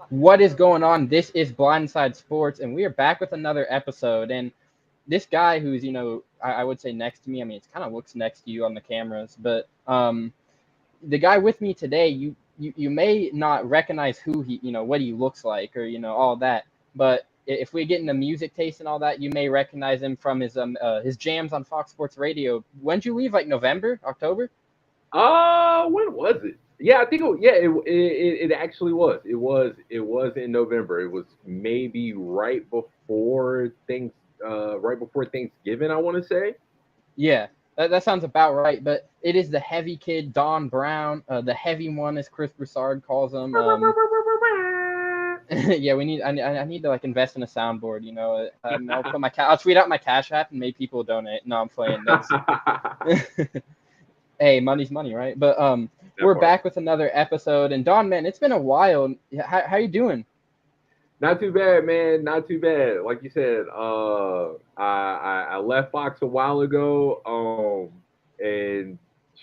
What is going on? This is Blindside Sports, and we are back with another episode. And this guy who's, I would say next to me, I mean, it kind of looks next to you on the cameras, but the guy with me today, you may not recognize who he, what he looks like or, all that. But if we get into music taste and all that, you may recognize him from his jams on Fox Sports Radio. When'd you leave? Like November, October? When was it? Yeah, I think it actually was. It was in November. It was maybe right before Thanksgiving, I want to say. Yeah, that sounds about right. But it is the heavy kid, Don Brown, the heavy one, as Chris Broussard calls him. Yeah, we need. I need to like invest in a soundboard. I'll tweet out my Cash App and make people donate. No, I'm playing. That's hey, money's money, right? But That we're part. back with another episode. And Don, man, it's been a while. How you doing? Not too bad, man. Not too bad. Like you said, I left Fox a while ago. And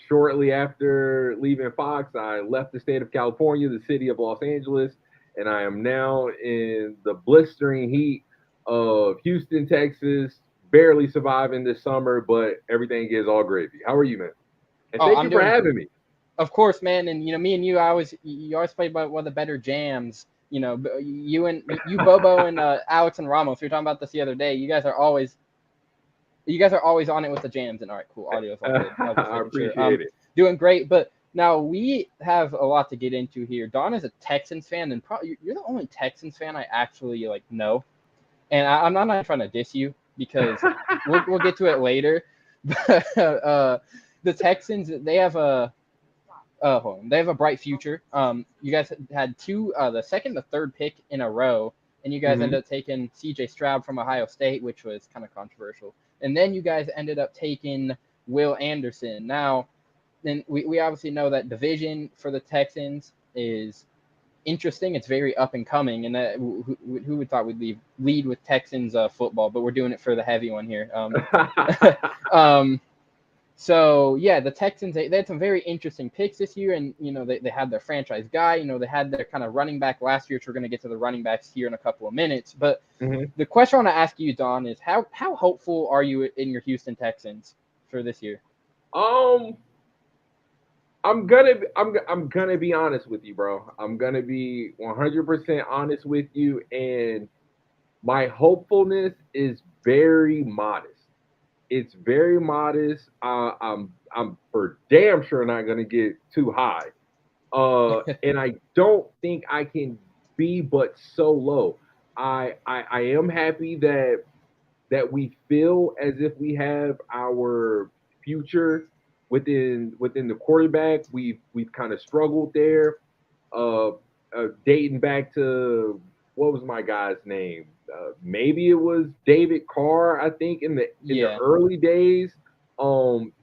shortly after leaving Fox, I left the state of California, the city of Los Angeles, and I am now in the blistering heat of Houston, Texas. Barely surviving this summer, but everything is all gravy. How are you, man? And Oh, thank I'm you for doing. having me. Of course, man, and me and you, you always play by one of the better jams. You Bobo and Alex and Ramos. We were talking about this the other day. You guys are always on it with the jams. And all right, cool, audio is all good. I was just I making sure. appreciate it. Doing great. But now we have a lot to get into here. Don is a Texans fan, and probably you're the only Texans fan I actually like know. And I'm not trying to diss you because we'll get to it later. But the Texans, they have a bright future. You guys had the second, the third pick in a row, and you guys Hmm. ended up taking C.J. Stroud from Ohio State, which was kind of controversial. And then you guys ended up taking Will Anderson. Now, then we obviously know that division for the Texans is interesting. It's very up and coming, and who would thought we'd lead with Texans football, but we're doing it for the heavy one here. Um, so yeah, the Texans they had some very interesting picks this year, and they had their franchise guy. They had their kind of running back last year, which we're going to get to the running backs here in a couple of minutes. But Hmm. the question I want to ask you, Don, is how hopeful are you in your Houston Texans for this year? Um, I'm gonna be honest with you, bro. I'm gonna be 100% honest with you, and my hopefulness is very modest. It's very modest. I'm for damn sure not gonna get too high. And I don't think I can be but so low. I am happy that we feel as if we have our future within the quarterback. We've kind of struggled there. Uh, Dating back to what was my guy's name? Maybe it was David Carr, I think, in the Yeah, early days.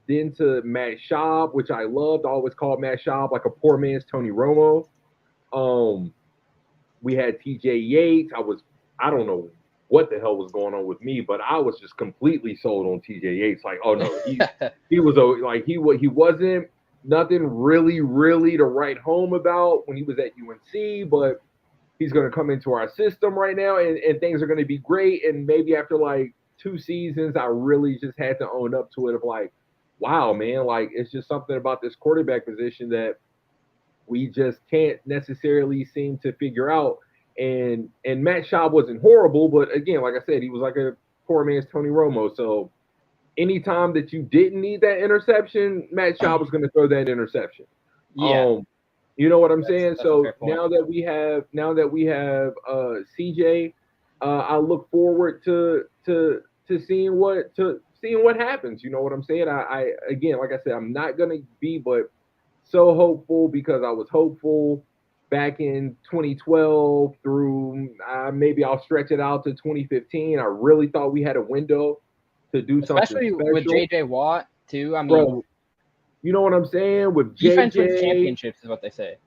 Then to Matt Schaub, which I loved. I always called Matt Schaub like a poor man's Tony Romo. Um, we had T.J. Yates. I don't know what the hell was going on with me, but I was just completely sold on T.J. Yates. Like, oh no, he was he wasn't nothing really to write home about when he was at UNC, but he's going to come into our system right now, and things are going to be great. And maybe after like 2 seasons, I really just had to own up to it of like, wow, man, like it's just something about this quarterback position that we just can't necessarily seem to figure out. And Matt Schaub wasn't horrible, but again, like I said, he was like a poor man's Tony Romo. So anytime that you didn't need that interception, Matt Schaub was going to throw that interception. yeah, Um, you know what I'm that's saying? that's a So fair point. now that we have CJ, I look forward to seeing what happens. You know what I'm saying? I again, like I said, I'm not gonna be but so hopeful because I was hopeful back in 2012 through maybe I'll stretch it out to 2015. I really thought we had a window to do something Especially with special, J.J. Watt too. I mean, bro. You know what I'm saying with defense wins JJ. championships is what they say.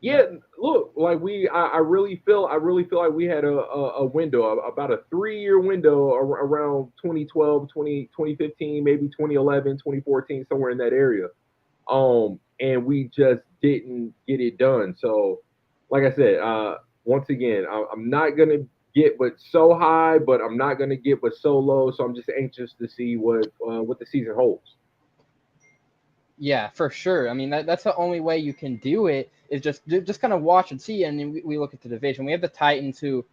You Yeah, know. look, like I really feel like we had a window, about a 3 year window around 2012, 2015, maybe 2011, 2014, somewhere in that area. And we just didn't get it done. So, like I said, once again, I'm not gonna get but so high, but I'm not gonna get but so low. So I'm just anxious to see what the season holds. Yeah, for sure. I mean, that's the only way you can do it is just kind of watch and see. And then we look at the division. We have the Titans, who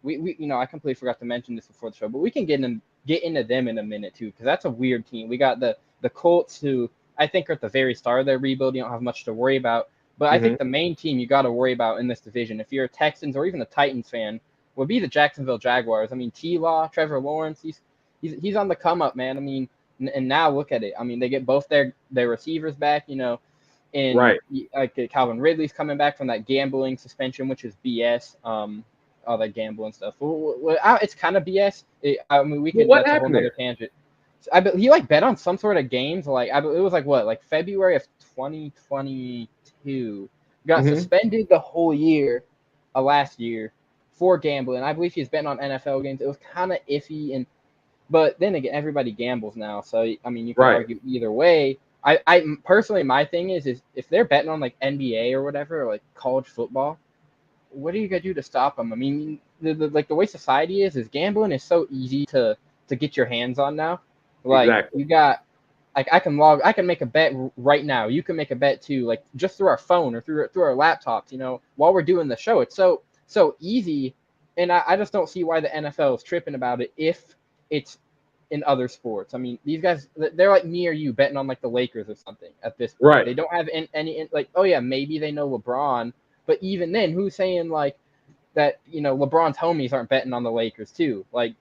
we I completely forgot to mention this before the show, but we can get into them in a minute too, because that's a weird team. We got the Colts, who I think are at the very start of their rebuild. You don't have much to worry about. But I think the main team you got to worry about in this division, if you're a Texans or even a Titans fan, would be the Jacksonville Jaguars. I mean, T-Law, Trevor Lawrence, he's on the come up, man. I mean, and now look at it. I mean, they get both their receivers back, and Right. like Calvin Ridley's coming back from that gambling suspension, which is BS. All that gambling stuff. It's kind of BS. I mean, What that's a whole happened nother there? tangent. He like bet on some sort of games. Like it was like what, like February of 2022. Got suspended the whole year, last year, for gambling. I believe he's betting on NFL games. It was kind of iffy, but then again, everybody gambles now. So I mean, you can Right. argue either way. I personally, my thing is if they're betting on like NBA or whatever, or like college football, what are you gonna do to stop them? I mean, the way society is gambling is so easy to get your hands on now. Like Exactly. you got, like I can make a bet right now. You can make a bet too, like just through our phone or through our laptops. While we're doing the show, it's so easy, and I just don't see why the NFL is tripping about it if it's in other sports. I mean, these guys, they're like me or you betting on like the Lakers or something at this point. Right. They don't have any like, oh yeah, maybe they know LeBron, but even then, who's saying like that? LeBron's homies aren't betting on the Lakers too. Like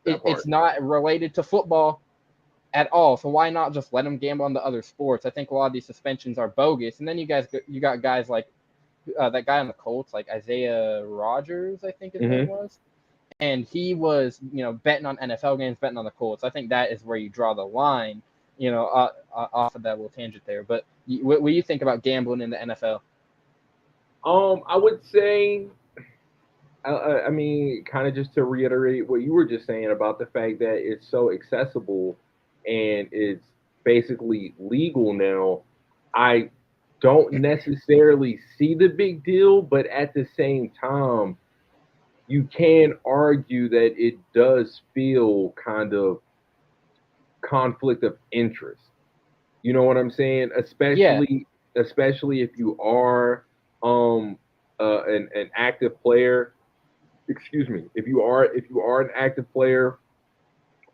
That it's part. not related to football at all. So why not just let them gamble on the other sports? I think a lot of these suspensions are bogus. And then you got guys like that guy on the Colts, like Isaiah Rogers, I think his name was, and he was betting on NFL games, betting on the Colts. I think that is where you draw the line. Off of that little tangent there. But what do you think about gambling in the NFL? I would say, I mean, kind of just to reiterate what you were just saying about the fact that it's so accessible and it's basically legal now. I don't necessarily see the big deal, but at the same time, you can argue that it does feel kind of conflict of interest. You know what I'm saying? Yeah, Especially if you are an active player. Excuse me. If you are an active player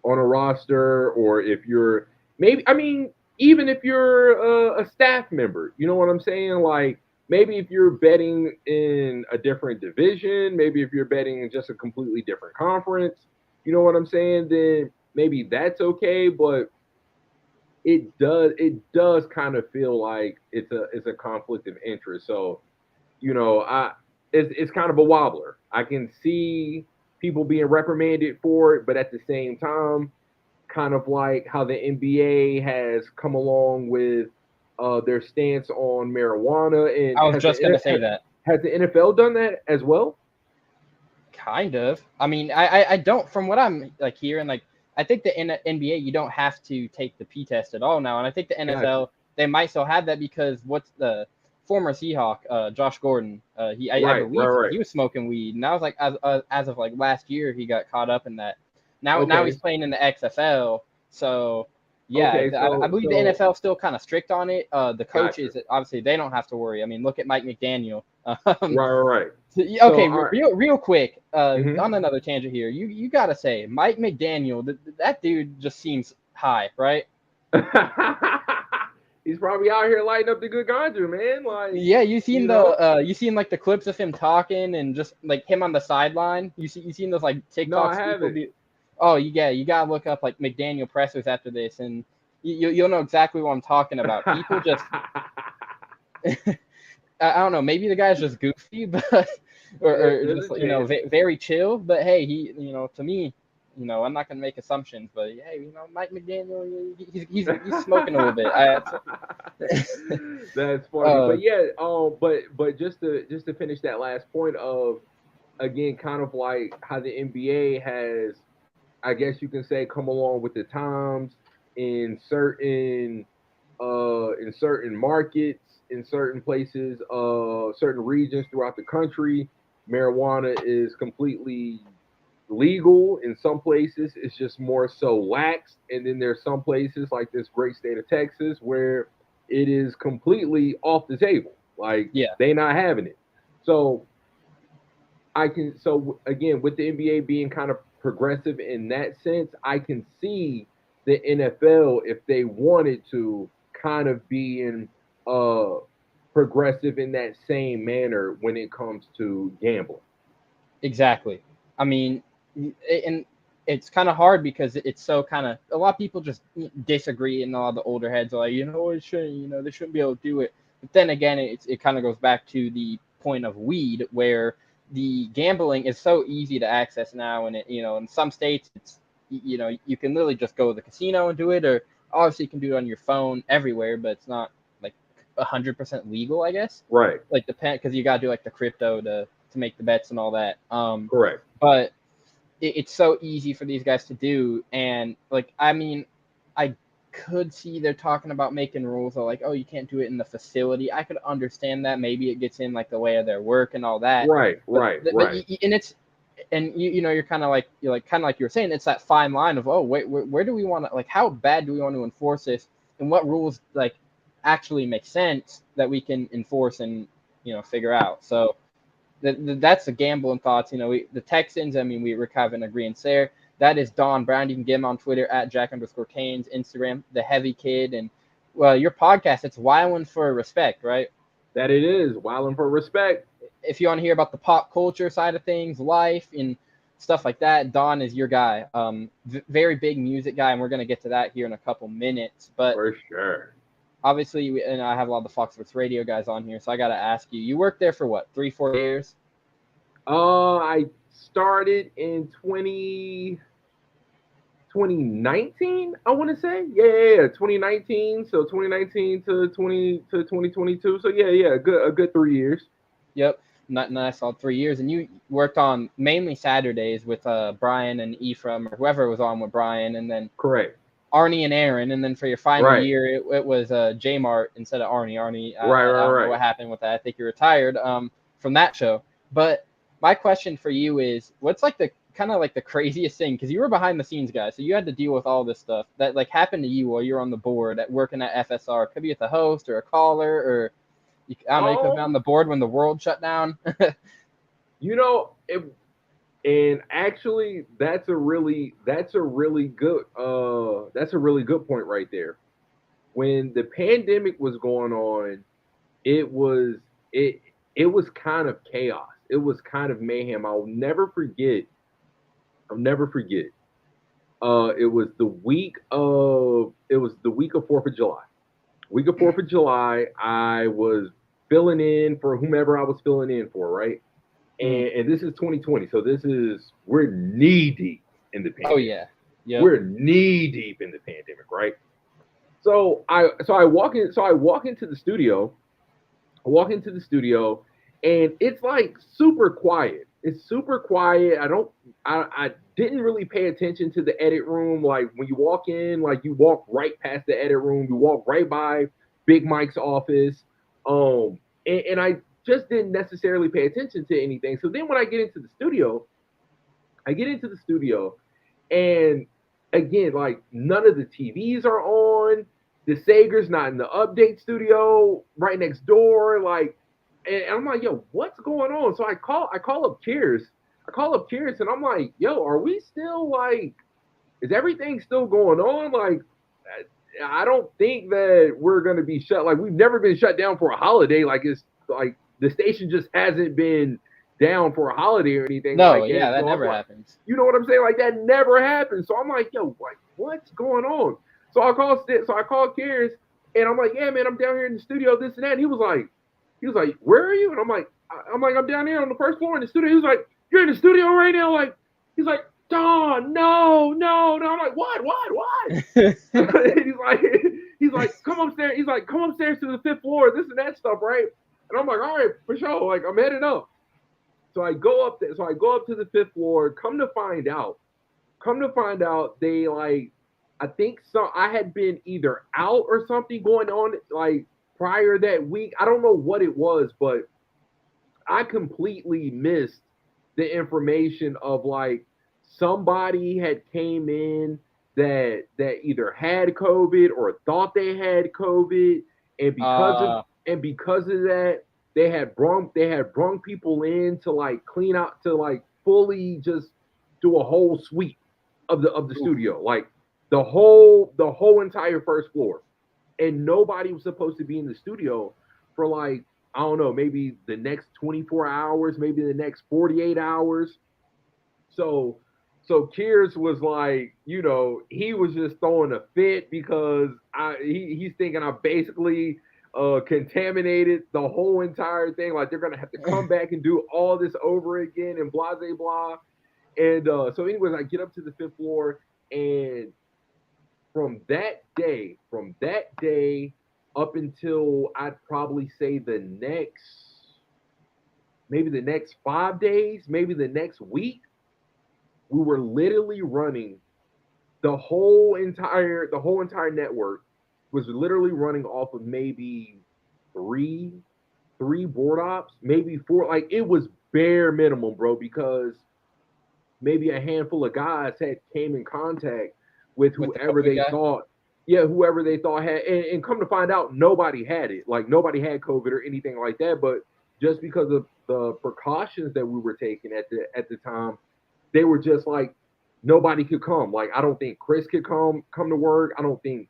on a roster, or if you're maybe, I mean, even if you're a staff member, you know what I'm saying? Like maybe if you're betting in a different division, maybe if you're betting in just a completely different conference, you know what I'm saying? Then maybe that's okay, but it does kind of feel like it's a conflict of interest. So, I it's kind of a wobbler. I can see people being reprimanded for it, but at the same time, kind of like how the NBA has come along with their stance on marijuana, and I was just gonna say that. has the NFL done that as well? Kind of. I mean, I don't, from what I'm like hearing, like I think the NBA you don't have to take the P test at all now, and I think the Gotcha. NFL they might still have that because what's the former Seahawk, Josh Gordon, I Right, right, believe right. he was smoking weed, and that was like as of like last year he got caught up in that. Now Okay, he's playing in the XFL, so yeah, okay. I So, believe the NFL is still kind of strict on it. The gotcha. coaches obviously they don't have to worry. I mean, look at Mike McDaniel. Right, right, right. So, Okay, all right. real quick. Mm-hmm. On another tangent here, you gotta say Mike McDaniel. That dude just seems high, right? He's probably out here lighting up the good ganja, man. Like, Yeah, you know. you seen like the clips of him talking and just like him on the sideline. You seen those like No, I TikToks people haven't. do. Oh, you gotta look up like McDaniel pressers after this, and you'll know exactly what I'm talking about. People just I don't know. Maybe the guy's just goofy, but or There's just a chance. very chill. But hey, he to me, I'm not gonna make assumptions. But hey, Mike McDaniel, he's smoking a little bit. That's funny, uh, but yeah, but just to finish that last point of, again, kind of like how the NBA has, I guess you can say, come along with the times in certain markets, in certain places, certain regions throughout the country. marijuana is completely legal. In some places, it's just more so lax. And then there's some places like this great state of Texas where it is completely off the table. Like Yeah, they not having it. So so again, with the NBA being kind of progressive in that sense, I can see the NFL, if they wanted to, kind of being uh progressive in that same manner when it comes to gambling. exactly. I mean, and it's kind of hard because it's so kind of a lot of people just disagree, and a lot of the older heads are like, it shouldn't, they shouldn't be able to do it. But then again, it kind of goes back to the point of weed, where the gambling is so easy to access now, and in some states it's you can literally just go to the casino and do it, or obviously you can do it on your phone everywhere, but it's not like 100% legal, I guess. Right. Like because you gotta do like the crypto to make the bets and all that. Correct. But it's so easy for these guys to do, and like I mean, I could see they're talking about making rules of like, oh, you can't do it in the facility. I could understand that. Maybe it gets in like the way of their work and all that. Right. But Right. but Right. you're kind of like you were saying, it's that fine line of, oh wait, where do we want to, like, how bad do we want to enforce this, and what rules like actually make sense that we can enforce and figure out. So that's the gambling thoughts. The Texans, I mean, we're kind of in agreement there. That is Don Brown. You can get him on Twitter at Jack_Canes, Instagram, the Heavy Kid. And, well, your podcast, it's Wildin' for Respect, right? That it is. Wildin' for Respect. If you want to hear about the pop culture side of things, life, and stuff like that, Don is your guy. Very big music guy, and we're going to get to that here in a couple minutes. But For sure. obviously, and I have a lot of the Fox Sports Radio guys on here, so I got to ask you, you worked there for what, 3-4 years? I started in 2019, I want to say. Yeah, 2019. So 2019 to 2022. So yeah, a good 3 years. Yep, nice, all 3 years. And you worked on mainly Saturdays with Brian and Ephraim, or whoever was on with Brian, and then Correct. Arnie and Aaron. And then for your final Right. year, it was J Mart instead of Arnie. Arnie, Right. I don't know Right. what happened with that. I think you retired from that show. But my question for you is, what's like the kind of like the craziest thing? Because you were behind the scenes guy, so you had to deal with all this stuff that like happened to you while you're on the board at working at FSR. It could be with a host or a caller, or I don't know, you could have been on the board when the world shut down. And actually, that's a really good point right there. When the pandemic was going on, it was kind of chaos. It was kind of mayhem. I'll never forget. It was the week of 4th of July. Week of 4th of July, I was filling in for whomever I was filling in for, right? And this is 2020, so we're knee deep in the pandemic. Oh yeah, yeah. We're knee deep in the pandemic, right? So I walk into the studio. And it's like super quiet. It's super quiet. I didn't really pay attention to the edit room. Like when you walk in, like you walk right past the edit room. You walk right by Big Mike's office. And I just didn't necessarily pay attention to anything. So then when I get into the studio, and again, like none of the TVs are on. The Sager's not in the update studio right next door. Like, and I'm like, yo, what's going on? So I call up Cheers. And I'm like, yo, are we still like, is everything still going on? Like, I don't think that we're gonna be shut. Like, we've never been shut down for a holiday. Like, it's like the station just hasn't been down for a holiday or anything. No, like yeah, that so never happens. You know what I'm saying? Like that never happens. So I'm like, yo, what's going on? So I called Karis, and I'm like, yeah, man, I'm down here in the studio, this and that. And he was like, where are you? And I'm like, I'm down here on the first floor in the studio. He was like, you're in the studio right now? Like, he's like, Don, no. I'm like, what? he's like, come upstairs. He's like, come upstairs to the 5th floor, this and that stuff, right? And I'm like, all right, for sure. Like, I'm heading up. So I go up there. So I go up to the 5th floor. Come to find out, they like, I think so. I had been either out or something going on like prior that week. I don't know what it was, but I completely missed the information of like somebody had came in that either had COVID or thought they had COVID, and because of that, they had brung people in to like clean out to like fully just do a whole sweep of the studio, like the whole entire first floor, and nobody was supposed to be in the studio for like I don't know, maybe the next 24 hours, maybe the next 48 hours. So so Kiers was like, he was just throwing a fit because he's thinking I basically contaminated the whole entire thing. Like they're gonna have to come back and do all this over again and blah blah blah. And so anyways, I get up to the fifth floor, and from that day up until I'd probably say maybe the next 5 days, maybe the next week, we were literally running the whole entire network was literally running off of maybe three board ops, maybe four. Like it was bare minimum, bro, because maybe a handful of guys had came in contact with whoever they thought, whoever they thought had, and come to find out, nobody had it. Like nobody had COVID or anything like that. But just because of the precautions that we were taking at the time, they were just like nobody could come. Like I don't think Chris could come to work. I don't think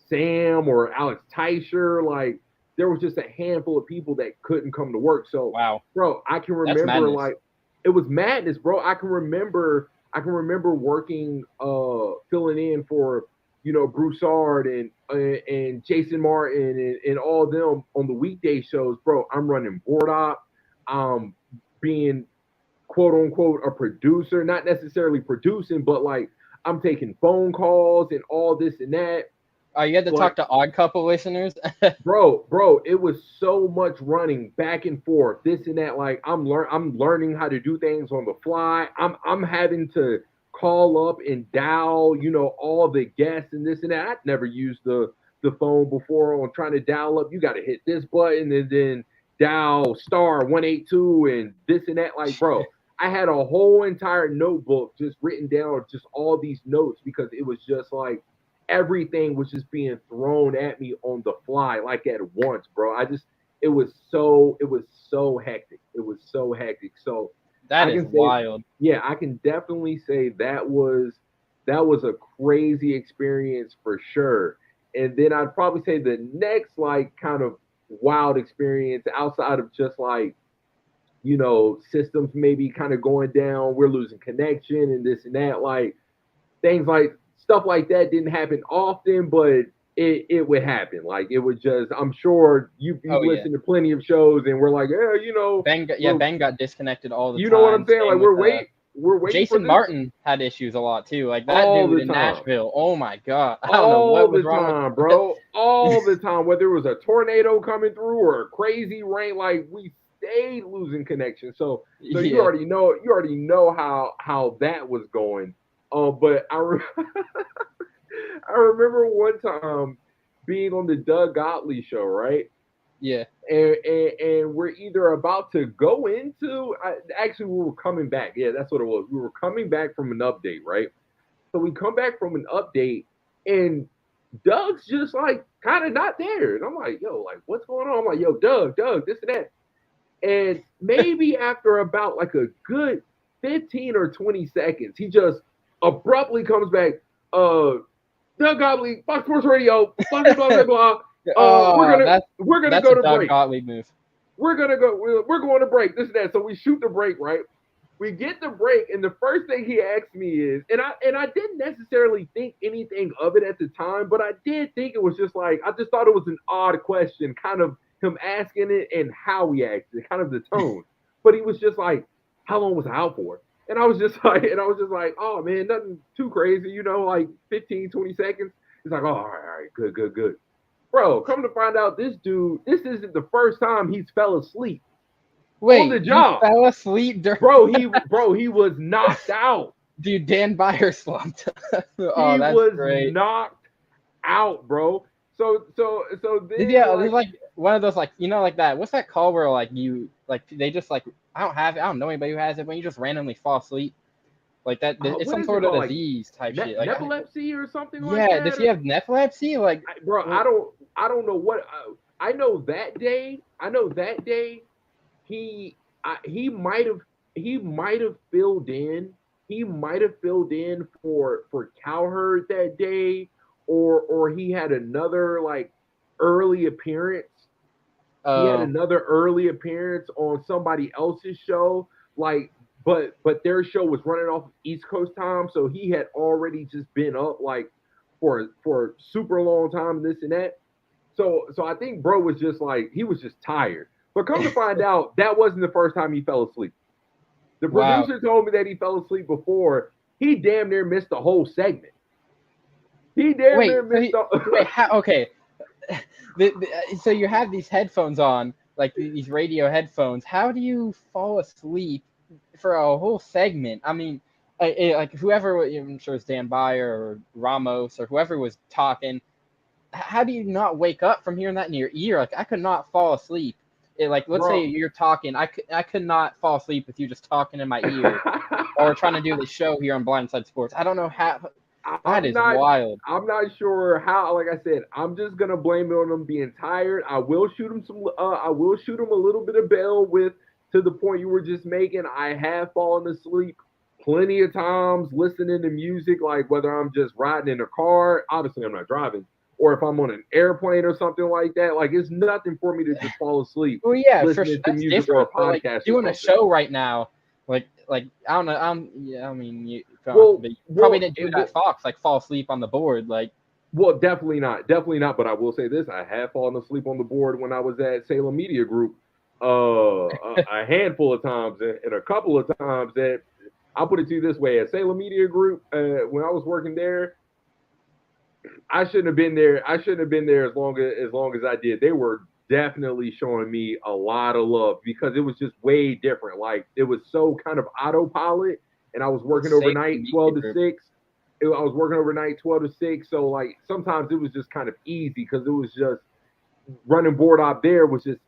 Sam or Alex Teicher. Like there was just a handful of people that couldn't come to work. So wow, bro, I can remember like it was madness, bro. I can remember working filling in for Broussard and Jason Martin and all of them on the weekday shows, bro. I'm running board op, being quote unquote a producer, not necessarily producing, but like I'm taking phone calls and all this and that. Oh, you had to talk to Odd Couple listeners? bro, it was so much running back and forth, this and that. Like I'm learning how to do things on the fly. I'm having to call up and dial, all the guests and this and that. I'd never used the phone before on trying to dial up. You got to hit this button and then dial star 182 and this and that. Like, bro, I had a whole entire notebook just written down, just all these notes, because it was just like everything was just being thrown at me on the fly, like at once, bro. It was so hectic. It was so hectic. So that is wild. Yeah, I can definitely say that was a crazy experience for sure. And then I'd probably say the next like kind of wild experience outside of just like, systems maybe kind of going down, we're losing connection and this and that, like things like stuff like that didn't happen often, but it would happen. Like it would just, I'm sure you listen to plenty of shows and we're like, Ben got disconnected all the time. You know what I'm saying? Like we're waiting. Jason Martin had issues a lot too. Like that dude in Nashville. Oh my god. I don't know what was wrong with bro. All the time, whether it was a tornado coming through or a crazy rain, like we stayed losing connection. So you already know how that was going. But I remember one time being on the Doug Gottlieb show, right? Yeah. And we're either about to go into, actually we were coming back. Yeah, that's what it was. We were coming back from an update, right? So we come back from an update and Doug's just like kind of not there. And I'm like, yo, like what's going on? I'm like, yo, Doug, this and that. And maybe after about like a good 15 or 20 seconds, he just abruptly comes back. Doug Gottlieb, Fox Sports Radio, blah blah blah blah. We're gonna go to break. Gottlieb move. We're going to break. This and that. So we shoot the break, right? We get the break, and the first thing he asks me is, and I didn't necessarily think anything of it at the time, but I did think it was just like, I just thought it was an odd question, kind of him asking it and how he asked it, kind of the tone. But he was just like, how long was I out for? And I was just like, oh man, nothing too crazy, like 15, 20 seconds. He's like, oh, all right, good. Bro, come to find out, this dude, this isn't the first time he's fell asleep. Wait, on the job. He fell asleep during he was knocked out. Dude, Dan Byer slumped. That's great. Knocked out, bro. So then, one of those like like that. What's that called where like you like they just like I don't have it. I don't know anybody who has it. When you just randomly fall asleep, like that. It's What some is sort it of called? disease type shit. Like Epilepsy or something like yeah, that? does he have epilepsy? Like Bro, I don't know what. I know that day. He he might have filled in. He might have filled in for Cowherd that day, or he had another like early appearance. He had another early appearance on somebody else's show, like, but their show was running off of East Coast time, so he had already just been up like for a super long time, and this and that. So I think bro was just like he was just tired. But come to find out, that wasn't the first time he fell asleep. The wow. producer told me that he fell asleep before. He damn near missed the whole segment. He damn near missed wait, okay. So you have these headphones on, like these radio headphones. How do you fall asleep for a whole segment? I mean, like whoever, I'm sure it's Dan Byer or Ramos or whoever was talking. How do you not wake up from hearing that in your ear? Like I could not fall asleep. Like let's say you're talking, I could not fall asleep with you just talking in my ear, or trying to do the show here on Blindside Sports. I don't know how. That is wild. I'm not sure how. Like I said, I'm just gonna blame it on them being tired. I will shoot him some. I will shoot him a little bit of bail with to the point you were just making. I have fallen asleep plenty of times listening to music, like whether I'm just riding in a car. Obviously, I'm not driving, or if I'm on an airplane or something like that. Like it's nothing for me to just fall asleep. Well, yeah, listening to music or a podcast. Like, doing a show right now, like I don't know. I mean, you probably didn't do that Fox, like fall asleep on the board, like. Well, definitely not. But I will say this: I have fallen asleep on the board when I was at Salem Media Group, a handful of times, and a couple of times that I'll put it to you this way: at Salem Media Group, when I was working there, I shouldn't have been there. I shouldn't have been there as long as I did. They were definitely showing me a lot of love because it was just way different. Like it was so kind of autopilot, and I was working overnight 12 to 6. I was working overnight 12 to 6. So like sometimes it was just kind of easy because it was just running board op there was just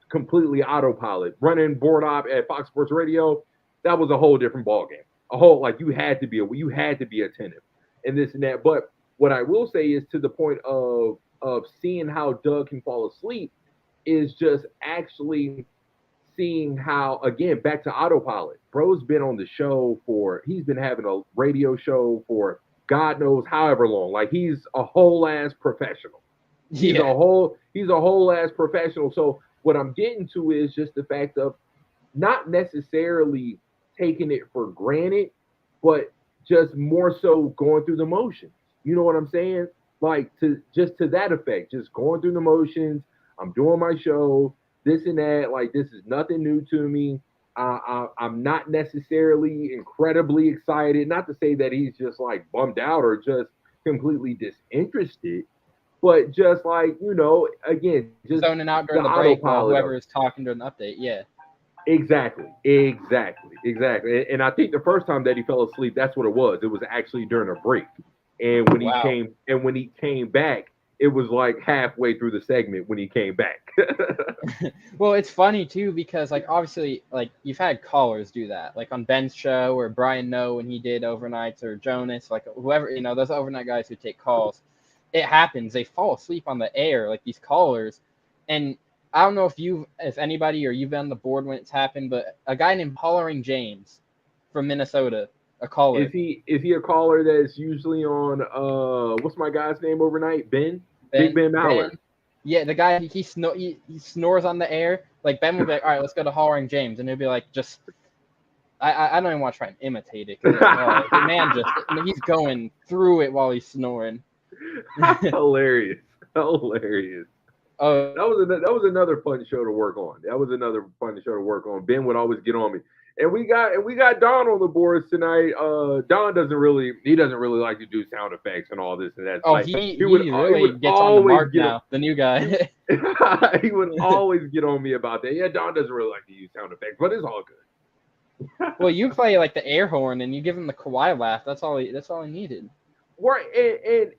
completely autopilot. Running board op at Fox Sports Radio, that was a whole different ballgame. A whole like you had to be attentive and this and that. But what I will say is to the point of seeing how Doug can fall asleep is just actually seeing how, again, back to autopilot. Bro's been on the show he's been having a radio show for God knows however long. Like he's a whole ass professional. He's a whole ass professional. So what I'm getting to is just the fact of not necessarily taking it for granted, but just more so going through the motions. You know what I'm saying? Like to that effect, just going through the motions. I'm doing my show, this and that. Like this is nothing new to me. I'm not necessarily incredibly excited. Not to say that he's just like bummed out or just completely disinterested, but just like again, just zoning out during the break while whoever is talking during the update. Yeah. Exactly. And I think the first time that he fell asleep, that's what it was. It was actually during a break. And when he came back, it was like halfway through the segment when he came back. Well, it's funny too because like obviously like you've had callers do that, like on Ben's show or Brian Noe when he did overnights or Jonas, like whoever those overnight guys who take calls. It happens. They fall asleep on the air, like these callers, and I don't know if anybody or you've been on the board when it's happened, but a guy named Hollering James from Minnesota, a caller. Is he a caller that's usually on what's my guy's name overnight? Big Ben Mallard. Yeah, the guy he snores on the air. Like Ben will be like, all right, let's go to Hollering James, and he'll be like, just I don't even want to try and imitate it. The man he's going through it while he's snoring. Hilarious. Oh, that was another fun show to work on. Ben would always get on me. And we got Don on the boards tonight. Don doesn't really like to do sound effects and all this and that. Oh, like, he would gets on the mark now. The new guy. He would always get on me about that. Yeah, Don doesn't really like to use sound effects, but it's all good. Well, you play like the air horn and you give him the Kawhi laugh. That's all he needed. Right,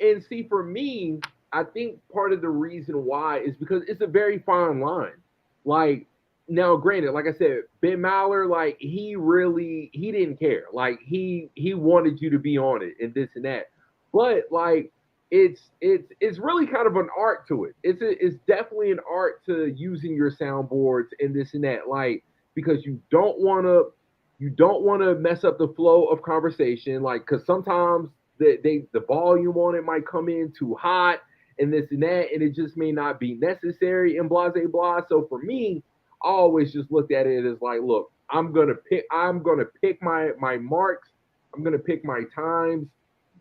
and see, for me, I think part of the reason why is because it's a very fine line. Like now, granted, like I said, Ben Maller, like he didn't care. Like he wanted you to be on it and this and that. But like it's really kind of an art to it. It's definitely an art to using your soundboards and this and that. Like because you don't want to mess up the flow of conversation. Like because sometimes the volume on it might come in too hot and this and that, and it just may not be necessary and blah blah blah. So for me, I always just looked at it as like, look, I'm gonna pick my marks, I'm gonna pick my times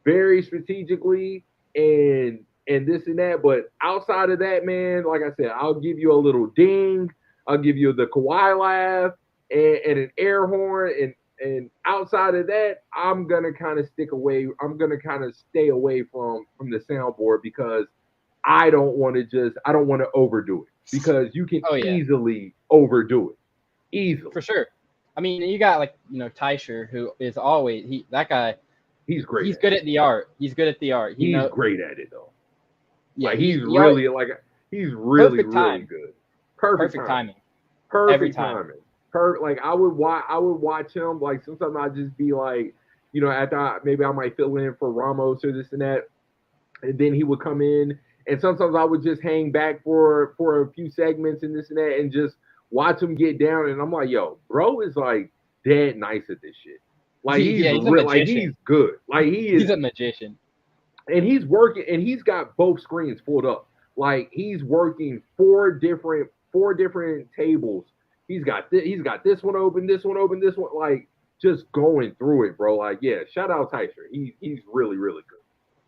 very strategically and this and that. But outside of that, man, like I said, I'll give you a little ding, I'll give you the Kawhi laugh and an air horn and outside of that, I'm gonna kind of stick away. I'm gonna kind of stay away from the soundboard because I don't want to overdo it because you can easily overdo it. Easily. For sure. I mean, you got like, Tysher, who is always that guy. He's great. He's good at the art. He's good at the art. He's great at it though. Yeah, like he's really really good. Perfect timing. Perfect every timing. Like I would watch him. Like sometimes I'd just be like, after maybe I might fill in for Ramos or this and that, and then he would come in. And sometimes I would just hang back for a few segments and this and that and just watch him get down. And I'm like, yo, bro is like dead nice at this shit. Like he's good. Like he's a magician. And he's working and he's got both screens pulled up. Like he's working four different tables. He's got this one open, this one, like just going through it, bro. Like, yeah, shout out Tysher. He's really, really good.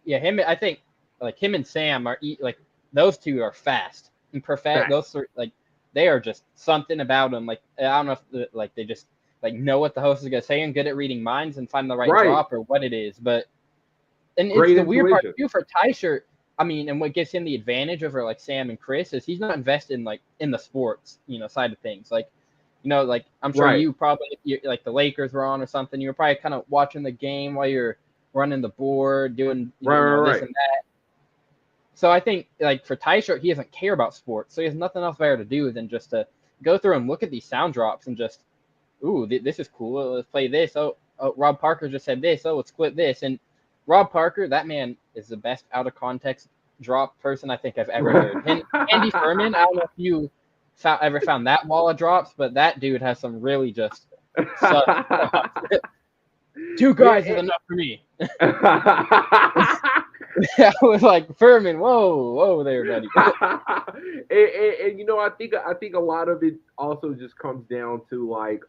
Yeah, I think like him and Sam are like those two are fast and perfect. Those are like they are just something about them. Like I don't know if they just like know what the host is gonna say and good at reading minds and find the right drop or what it is. But and it's the weird part too for Tysher. I mean, and what gives him the advantage over like Sam and Chris is he's not invested in the sports side of things. Like like I'm sure you probably like the Lakers were on or something. You were probably kind of watching the game while you're running the board, doing this and that. So I think, like, for Tysher, he doesn't care about sports. So he has nothing else better to do than just to go through and look at these sound drops and just, ooh, this is cool. Let's play this. Oh, Rob Parker just said this. Oh, let's clip this. And Rob Parker, that man is the best out-of-context drop person I think I've ever heard. And Andy Furman, I don't know if you ever found that wall of drops, but that dude has some really just two guys is enough for me. I was like, Furman, whoa there, buddy. and I think a lot of it also just comes down to like,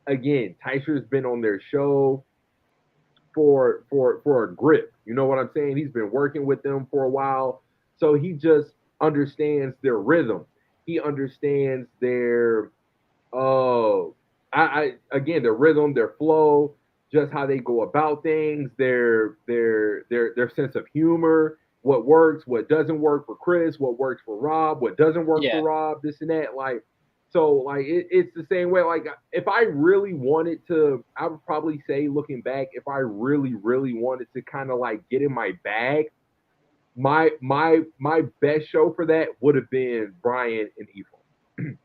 again, Tysher's been on their show for a grip. You know what I'm saying? He's been working with them for a while, so he just understands their rhythm. He understands their again, their rhythm, their flow, just how they go about things, their sense of humor, what works, what doesn't work for Chris, what works for Rob, what doesn't work for Rob, this and that. Like, so like it's the same way. Like if I really wanted to, I would probably say, looking back, if I really, really wanted to kind of like get in my bag, my best show for that would have been Brian and Ephraim.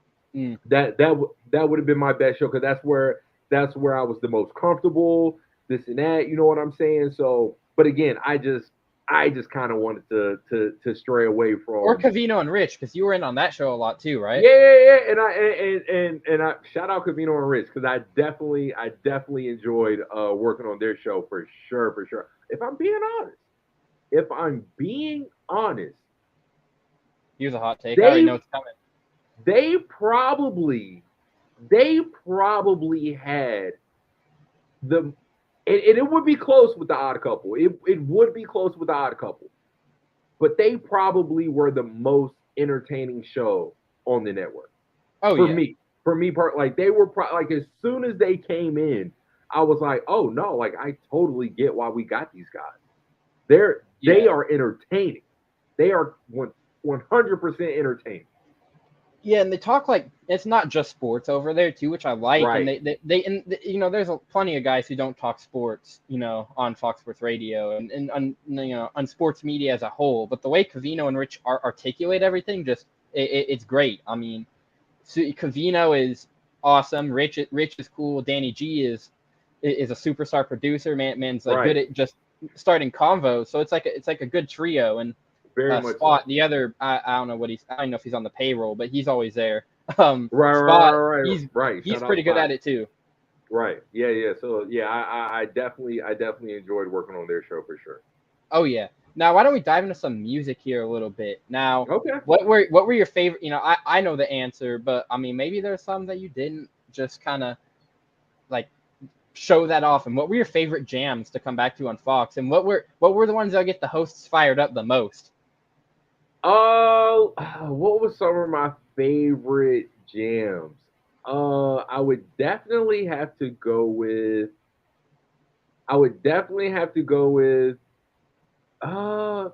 That would have been my best show because that's where I was the most comfortable, this and that, you know what I'm saying? So, but again, I just kind of wanted to stray away from or Covino and Rich because you were in on that show a lot too, right? Yeah, and I shout out Covino and Rich because I definitely enjoyed working on their show for sure. If I'm being honest, here's a hot take. I already know it's coming. They probably had it would be close with the Odd Couple. It would be close with the Odd Couple, but they probably were the most entertaining show on the network. Oh, for me, like they were like as soon as they came in, I was like, oh no, like I totally get why we got these guys. They are entertaining. They are 100% entertaining. Yeah, and they talk like it's not just sports over there too, which I like. And Right. there's plenty of guys who don't talk sports, on Fox Sports Radio and on sports media as a whole. But the way Covino and Rich articulate everything, just it's great. I mean, Covino is awesome. Rich is cool. Danny G is a superstar producer. Man's like good Right. at just starting convos. So it's like a good trio. And Very much so. Spot, the other, I don't know I don't know if he's on the payroll, but he's always there. Right, Spot, right. Right. he's Shout out pretty good Spot. at it too. Right. Yeah. So yeah, I definitely enjoyed working on their show for sure. Oh yeah. Now why don't we dive into some music here a little bit? Now, Okay. what were your favorite? I know the answer, but I mean maybe there's some that you didn't just kind of like show that off. And what were your favorite jams to come back to on Fox? And what were the ones that get the hosts fired up the most? What was some of my favorite jams? I would definitely have to go with. I would definitely have to go with. Uh,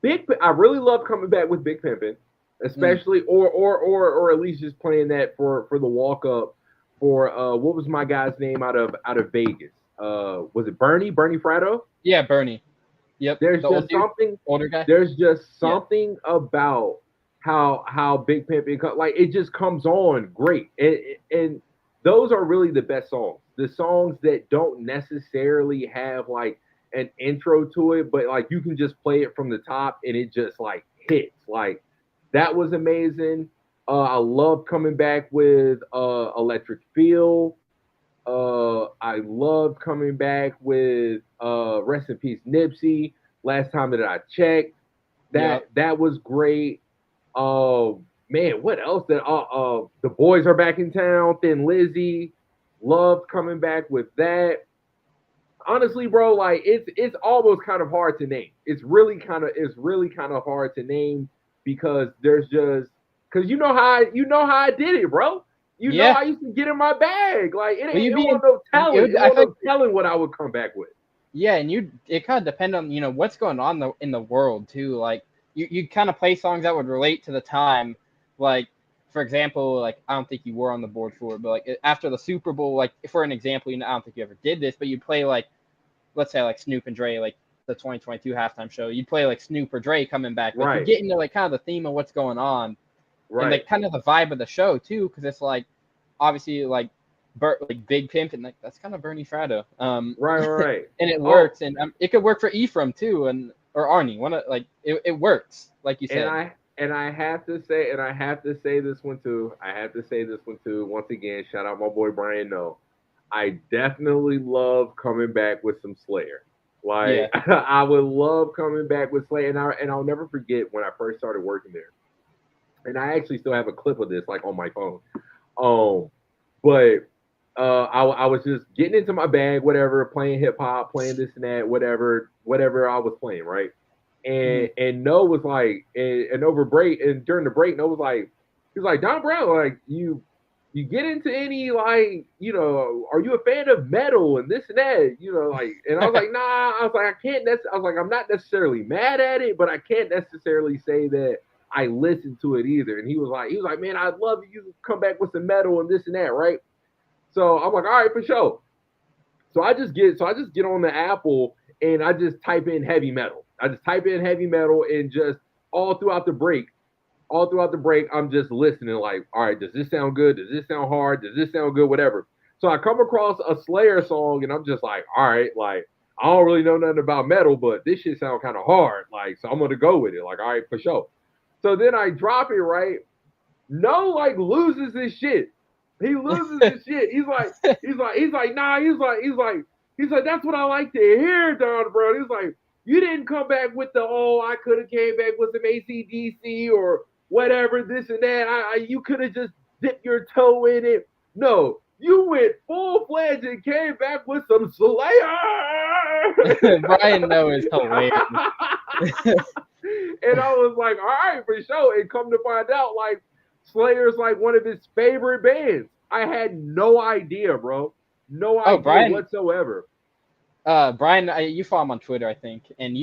I really love coming back with Big Pimpin', especially or at least just playing that for the walk up for what was my guy's name out of Vegas? Was it Bernie Fratto? Yeah, Bernie. Yep. There's The just something. older guy. There's just something about how Big Pimpin' like it just comes on great, and those are really the best songs. The songs that don't necessarily have like an intro to it, but like you can just play it from the top and it just like hits. Like that was amazing. I love coming back with Electric Feel. I loved coming back with Rest in Peace Nipsey. Last time that I checked, that was great. Man, what else? The Boys Are Back in Town. Thin Lizzy, loved coming back with that. Honestly, bro, like it's almost kind of hard to name. It's really kind of hard to name because there's just because you know how I did it, bro. You know I used to get in my bag. Like it ain't no telling what I would come back with. Yeah, and it kind of depend on what's going on in the world too. Like you kind of play songs that would relate to the time. Like for example, like I don't think you were on the board for it, but like after the Super Bowl, like for an example, I don't think you ever did this, but you play like let's say like Snoop and Dre, like the 2022 halftime show. You'd play like Snoop or Dre coming back, like you get into like kind of the theme of what's going on, and like kind of the vibe of the show too, because it's like obviously like Big Pimp and like that's kind of Bernie Fratto. Right. And it works, and it could work for Ephraim too, or Arnie. It works, like you said. And I have to say this one too. Once again, shout out my boy Brian. No, I definitely love coming back with some Slayer. Like I would love coming back with Slayer, and I'll never forget when I first started working there. And I actually still have a clip of this like on my phone. But I was just getting into my bag, whatever, playing hip hop, playing this and that, whatever I was playing, right? And No was like, and over break, and during the break, No was like, he was like, Don Brown, like you get into any like, are you a fan of metal and this and that, like, and I was like, nah, I was like, I was like, I'm not necessarily mad at it, but I can't necessarily say that I listened to it either. And he was like, man, I'd love you to come back with some metal and this and that, right? So I'm like, all right, for sure. So I just get on the Apple and I just type in heavy metal. And just all throughout the break, I'm just listening like, all right, does this sound good? Does this sound hard? Does this sound good? Whatever. So I come across a Slayer song and I'm just like, all right, like I don't really know nothing about metal, but this shit sound kind of hard. Like, so I'm going to go with it. Like, all right, for sure. So then I drop it, right? No, like loses his shit. He loses his shit. He's like, nah, he's like, that's what I like to hear, Don Brown. He's like, you didn't come back with I could have came back with some AC/DC or whatever, this and that. You could have just dipped your toe in it. No, you went full-fledged and came back with some Slayer. Brian No is hilarious. And I was like, all right, for sure. And come to find out, like, Slayer's like one of his favorite bands. I had no idea, bro. No idea Brian, whatsoever. Brian, you follow him on Twitter, I think, and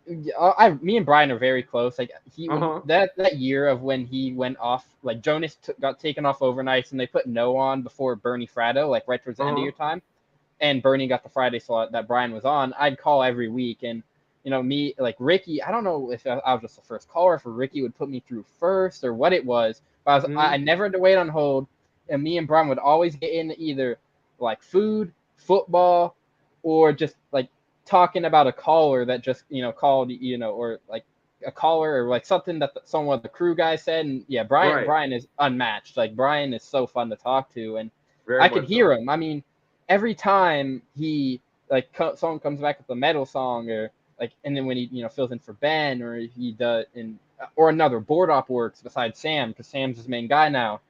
Me and Brian are very close. Like Uh-huh. that year of when he went off, like Jonas got taken off overnights, and they put No on before Bernie Fratto, like right towards the end of Uh-huh. your time, and Bernie got the Friday slot that Brian was on. I'd call every week, and me, like Ricky. I don't know if I was just the first caller, if Ricky would put me through first or what it was, but I Mm-hmm. never had to wait on hold, and me and Brian would always get in either like food, football, or just like talking about a caller that just called, or like a caller or like something that someone of the crew guys said. And yeah, Brian Right. Brian is unmatched. Like Brian is so fun to talk to, and Very I could much hear so. him. I mean, every time he like someone comes back with a metal song, or like, and then when he fills in for Ben, or he does in or another board op works besides Sam, because Sam's his main guy now.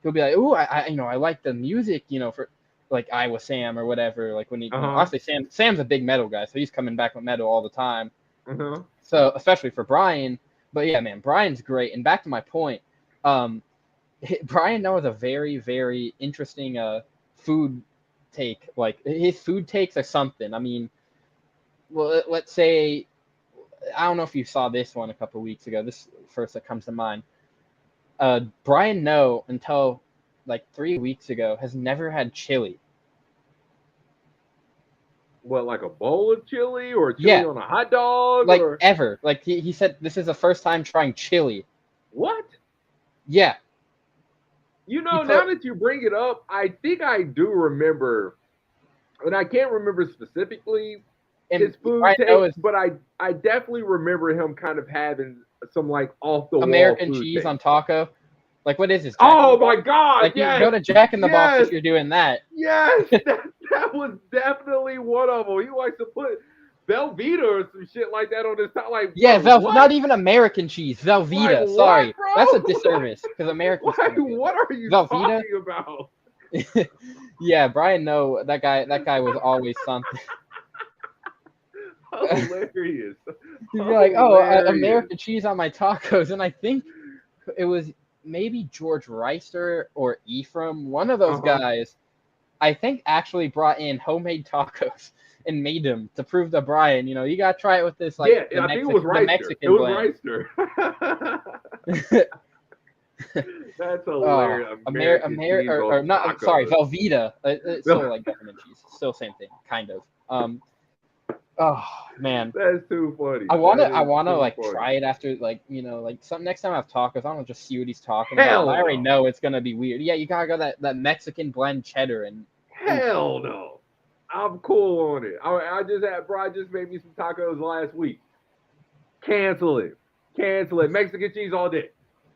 He'll be like, "Ooh, I like the music, for like Iowa Sam or whatever." Like when he, Uh-huh. obviously Sam's a big metal guy, so he's coming back with metal all the time. Uh-huh. So especially for Brian, but yeah, man, Brian's great. And back to my point, um, Brian now has a very, very interesting food take. Like his food takes are something. I mean, well, let's say, I don't know if you saw this one a couple of weeks ago. This first that comes to mind. Brian No, until like 3 weeks ago, has never had chili. What, like a bowl of chili or chili Yeah, on a hot dog like or ever. Like he said, this is the first time trying chili. what? Yeah, You he know, now put that you bring it up, I think I do remember, and I can't remember specifically and his food Brian No takes, is but I definitely remember him kind of having some like off the wall American food cheese takes. on taco. Like what is this, Jack in the Oh my Box? God! Like you Yes, go to Jack in the Box yes, if you're doing that. yes. That was definitely one of them. He likes to put Velveeta or some shit like that on his top. Like, Yeah, bro, what? not even American cheese, Like Velveeta. what, Sorry, that's a bro? disservice because American's Like kind of good, what but are you Velveeta. talking about? Yeah, Brian. No, that guy was always something. Hilarious, You're like, oh, hilarious. American cheese on my tacos, and I think it was maybe George Reister or Ephraim, one of those Uh-huh. guys. I think actually brought in homemade tacos and made them to prove to Brian, you gotta try it with this, like Yeah, I think it was The Reister. It Mexican was blend. Reister. That's Oh, hilarious. American cheese on or not. Sorry, tacos. Velveeta. It's still like government cheese. Still same thing, kind of. Oh man, That's too funny. I wanna That I is wanna too like funny. try it after, like like some next time I have tacos. I want to just see what he's talking about, but I Hell already no. know it's gonna be weird. Yeah, you gotta go that Mexican blend cheddar and oof. Hell no. I'm cool on it. I just had bro. I just made me some tacos last week. Cancel it. Cancel it. Mexican cheese all day.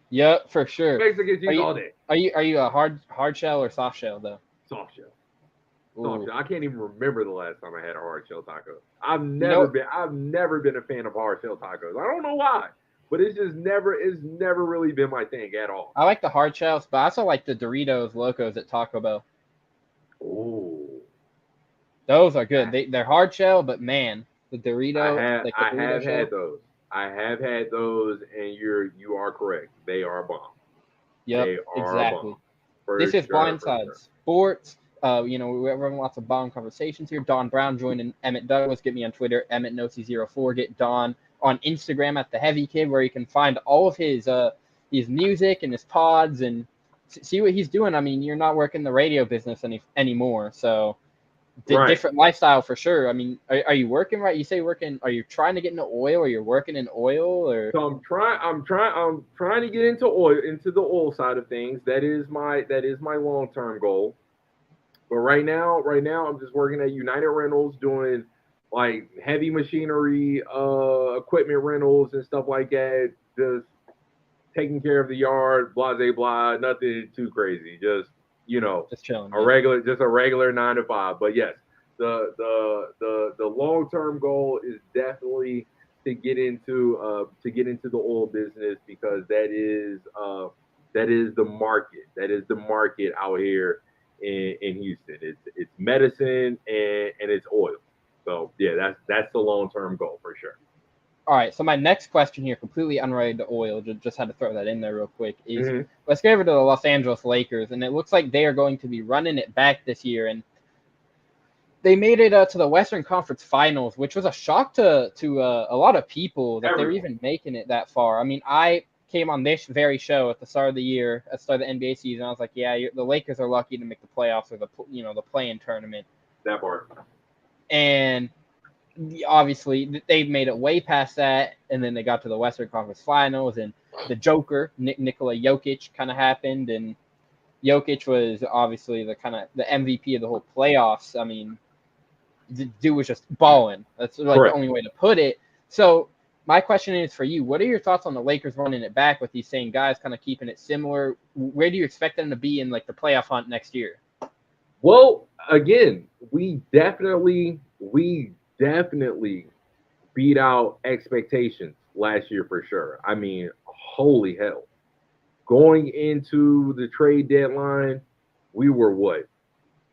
Yep, for sure. Mexican Are cheese you all day. are you a hard shell or soft shell though? Soft shell. Soft Ooh, shell. I can't even remember the last time I had a hard shell taco. I've you never know been. I've never been a fan of hard shell tacos. I don't know why, but it's just never. It's never really been my thing at all. I like the hard shells, but I also like the Doritos Locos at Taco Bell. Oh, Those are good. I, They're hard shell, but man, the I Dorito, have. like the I Dorito have shell. had those. I have had those, and you are correct. They are bomb. Yep, They are bomb. exactly. For This is sure. For Blindside sure. Sports. We're having lots of bomb conversations here. Don Brown joining Emmett Douglas. Get me on Twitter, EmmettNocy04. Get Don on Instagram at the Heavy Kid, where you can find all of his music and his pods and see what he's doing. I mean, you're not working the radio business anymore, so Right. different lifestyle for sure. I mean, are you working right? You say working. Are you trying to get into oil, or you're working in oil, or So I'm trying to get into oil, into the oil side of things. That is my long term goal. But right now, I'm just working at United Rentals doing like heavy machinery, equipment rentals and stuff like that. Just taking care of the yard, blah blah blah. Nothing too crazy. Just just chilling? a Yeah. regular, just a regular 9 to 5. But yes, the long term goal is definitely to get into the oil business because that is the market. That is the market out here in Houston. It's medicine and it's oil. So yeah, that's the long term goal for sure. All right. So my next question here, completely unrelated to oil, just had to throw that in there real quick. Is Mm-hmm. let's get over to the Los Angeles Lakers, and it looks like they are going to be running it back this year, and they made it to the Western Conference Finals, which was a shock to a lot of people that they were even making it that far. I mean, I came on this very show at the start of the year, at the start of the NBA season. I was like, yeah, the Lakers are lucky to make the playoffs or the play-in tournament. That part. And obviously, they made it way past that, and then they got to the Western Conference Finals, and the Joker, Nikola Jokic, kind of happened, and Jokic was obviously the MVP of the whole playoffs. I mean, the dude was just balling. That's like Correct. the only way to put it. So my question is for you, what are your thoughts on the Lakers running it back with these same guys, kind of keeping it similar? Where do you expect them to be in like the playoff hunt next year? Well, again, we definitely beat out expectations last year for sure. I mean, holy hell. Going into the trade deadline, we were what?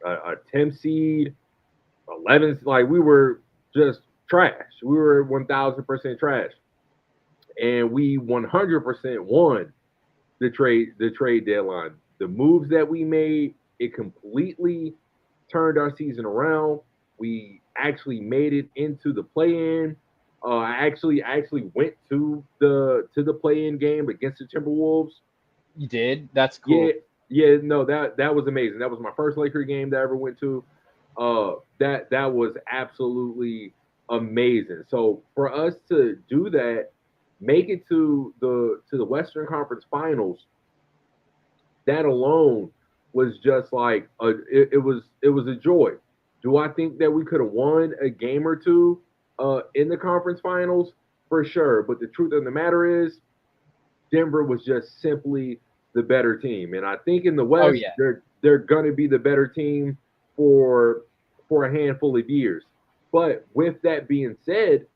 A 10th seed, 11th, like we were just trash. We were 1,000% trash. And we 100% won the trade deadline. The moves that we made, it completely turned our season around. We actually made it into the play-in. I actually went to the play-in game against the Timberwolves. You did? That's cool. Yeah, no, that was amazing. That was my first Laker game that I ever went to. That was absolutely amazing. So for us to do that, make it to the Western Conference Finals, that alone was just like it was a joy. Do I think that we could have won a game or two in the conference finals? For sure. But the truth of the matter is, Denver was just simply the better team. And I think in the West, they're going to be the better team for a handful of years. But with that being said,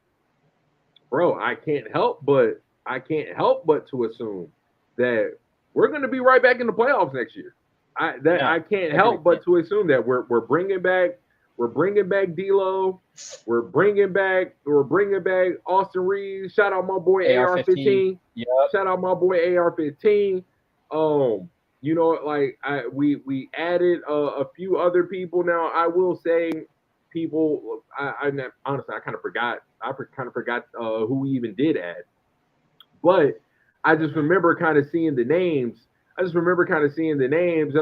bro, I can't help but to assume that we're going to be right back in the playoffs next year. I can't help but to assume that we're bringing back D'Lo, we're bringing back Austin Reeves. Shout out my boy AR-15. Yep. Shout out my boy AR-15. You know, like we added a few other people. Now I will say, people, I honestly kind of forgot. I kind of forgot who we even did add, but I just remember kind of seeing the names. And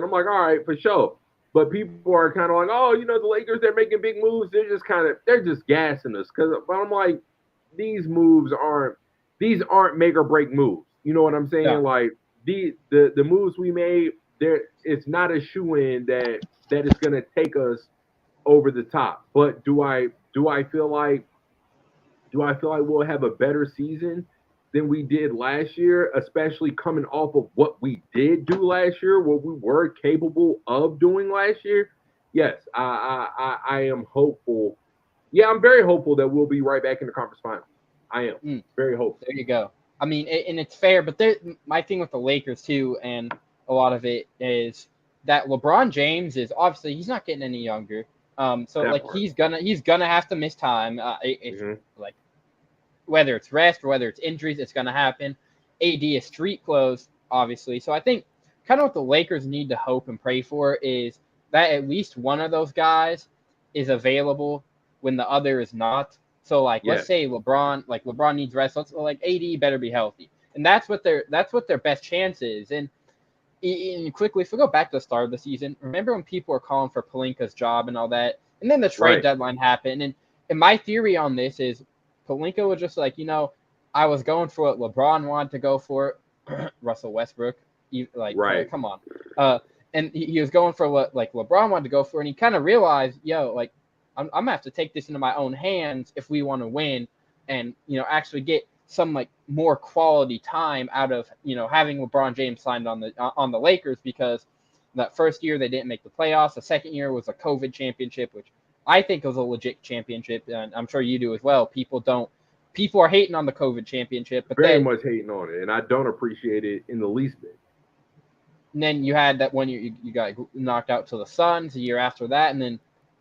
I'm like, all right, for sure. But people are kind of like, oh, you know, the Lakers, they're making big moves. They're just gassing us. But I'm like, these moves aren't make or break moves. You know what I'm saying? Yeah. Like the moves we made, it's not a shoe-in that is going to take us over the top. But do I feel like we'll have a better season than we did last year, especially coming off of what we did do last year, what we were capable of doing last year? Yes, I am hopeful. Yeah, I'm very hopeful that we'll be right back in the conference final. I am very hopeful. There you go. I mean, and it's fair, but my thing with the Lakers too, and a lot of it is that LeBron James is obviously he's not getting any younger. So that like part. he's gonna have to miss time. Like whether it's rest or whether it's injuries, it's gonna happen. AD is street clothes, obviously. So I think kind of what the Lakers need to hope and pray for is that at least one of those guys is available when the other is not. So like let's say LeBron needs rest. Like AD better be healthy, and that's what their best chance is. And quickly, if we go back to the start of the season, remember when people were calling for Pelinka's job and all that, and then the trade deadline happened. And my theory on this is Pelinka was just like, you know, I was going for what LeBron wanted to go for, Russell Westbrook, come on, and he was going for what like LeBron wanted to go for, and he kind of realized, like I'm gonna have to take this into my own hands if we want to win, and actually get some like more quality time out of having LeBron James signed on the Lakers, because that first year they didn't make the playoffs. The second year was a COVID championship, which I think was a legit championship, and I'm sure you do as well. People are hating on the COVID championship, but very much hating on it, and I don't appreciate it in the least bit. And then you had that one year you got knocked out to the Suns. The year after that, and then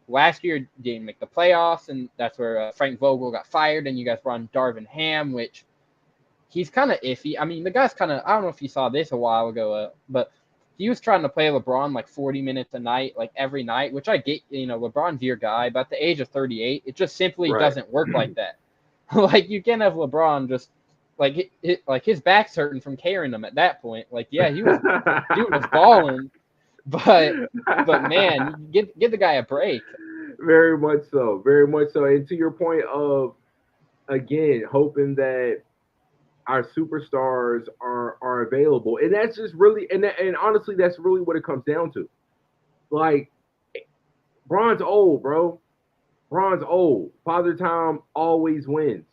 last year didn't make the playoffs, and that's where Frank Vogel got fired, and you guys brought in Darvin Ham, which he's kind of iffy. I mean, the guy's kind of, I don't know if you saw this a while ago, but he was trying to play LeBron like 40 minutes a night, like every night, which I get, LeBron's your guy, but at the age of 38, it just simply Right. doesn't work like that. Like, you can't have LeBron just like his back's hurting from carrying him at that point. Like, yeah, he was balling, but man, give the guy a break. Very much so. Very much so. And to your point of, again, hoping that our superstars are available, and that's just really, and honestly, that's really what it comes down to. Like, Bron's old, bro. Bron's old. Father Time always wins.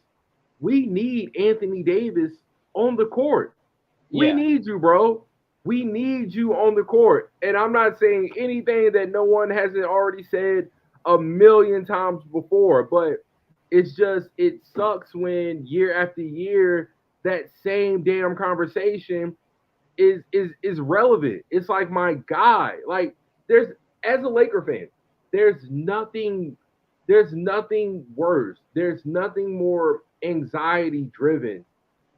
We need Anthony Davis on the court. We Yeah. need you, bro. We need you on the court. And I'm not saying anything that no one hasn't already said a million times before, but it's just, it sucks when year after year that same damn conversation is relevant. It's like, my guy, like, there's, as a Laker fan, there's nothing worse. There's nothing more anxiety driven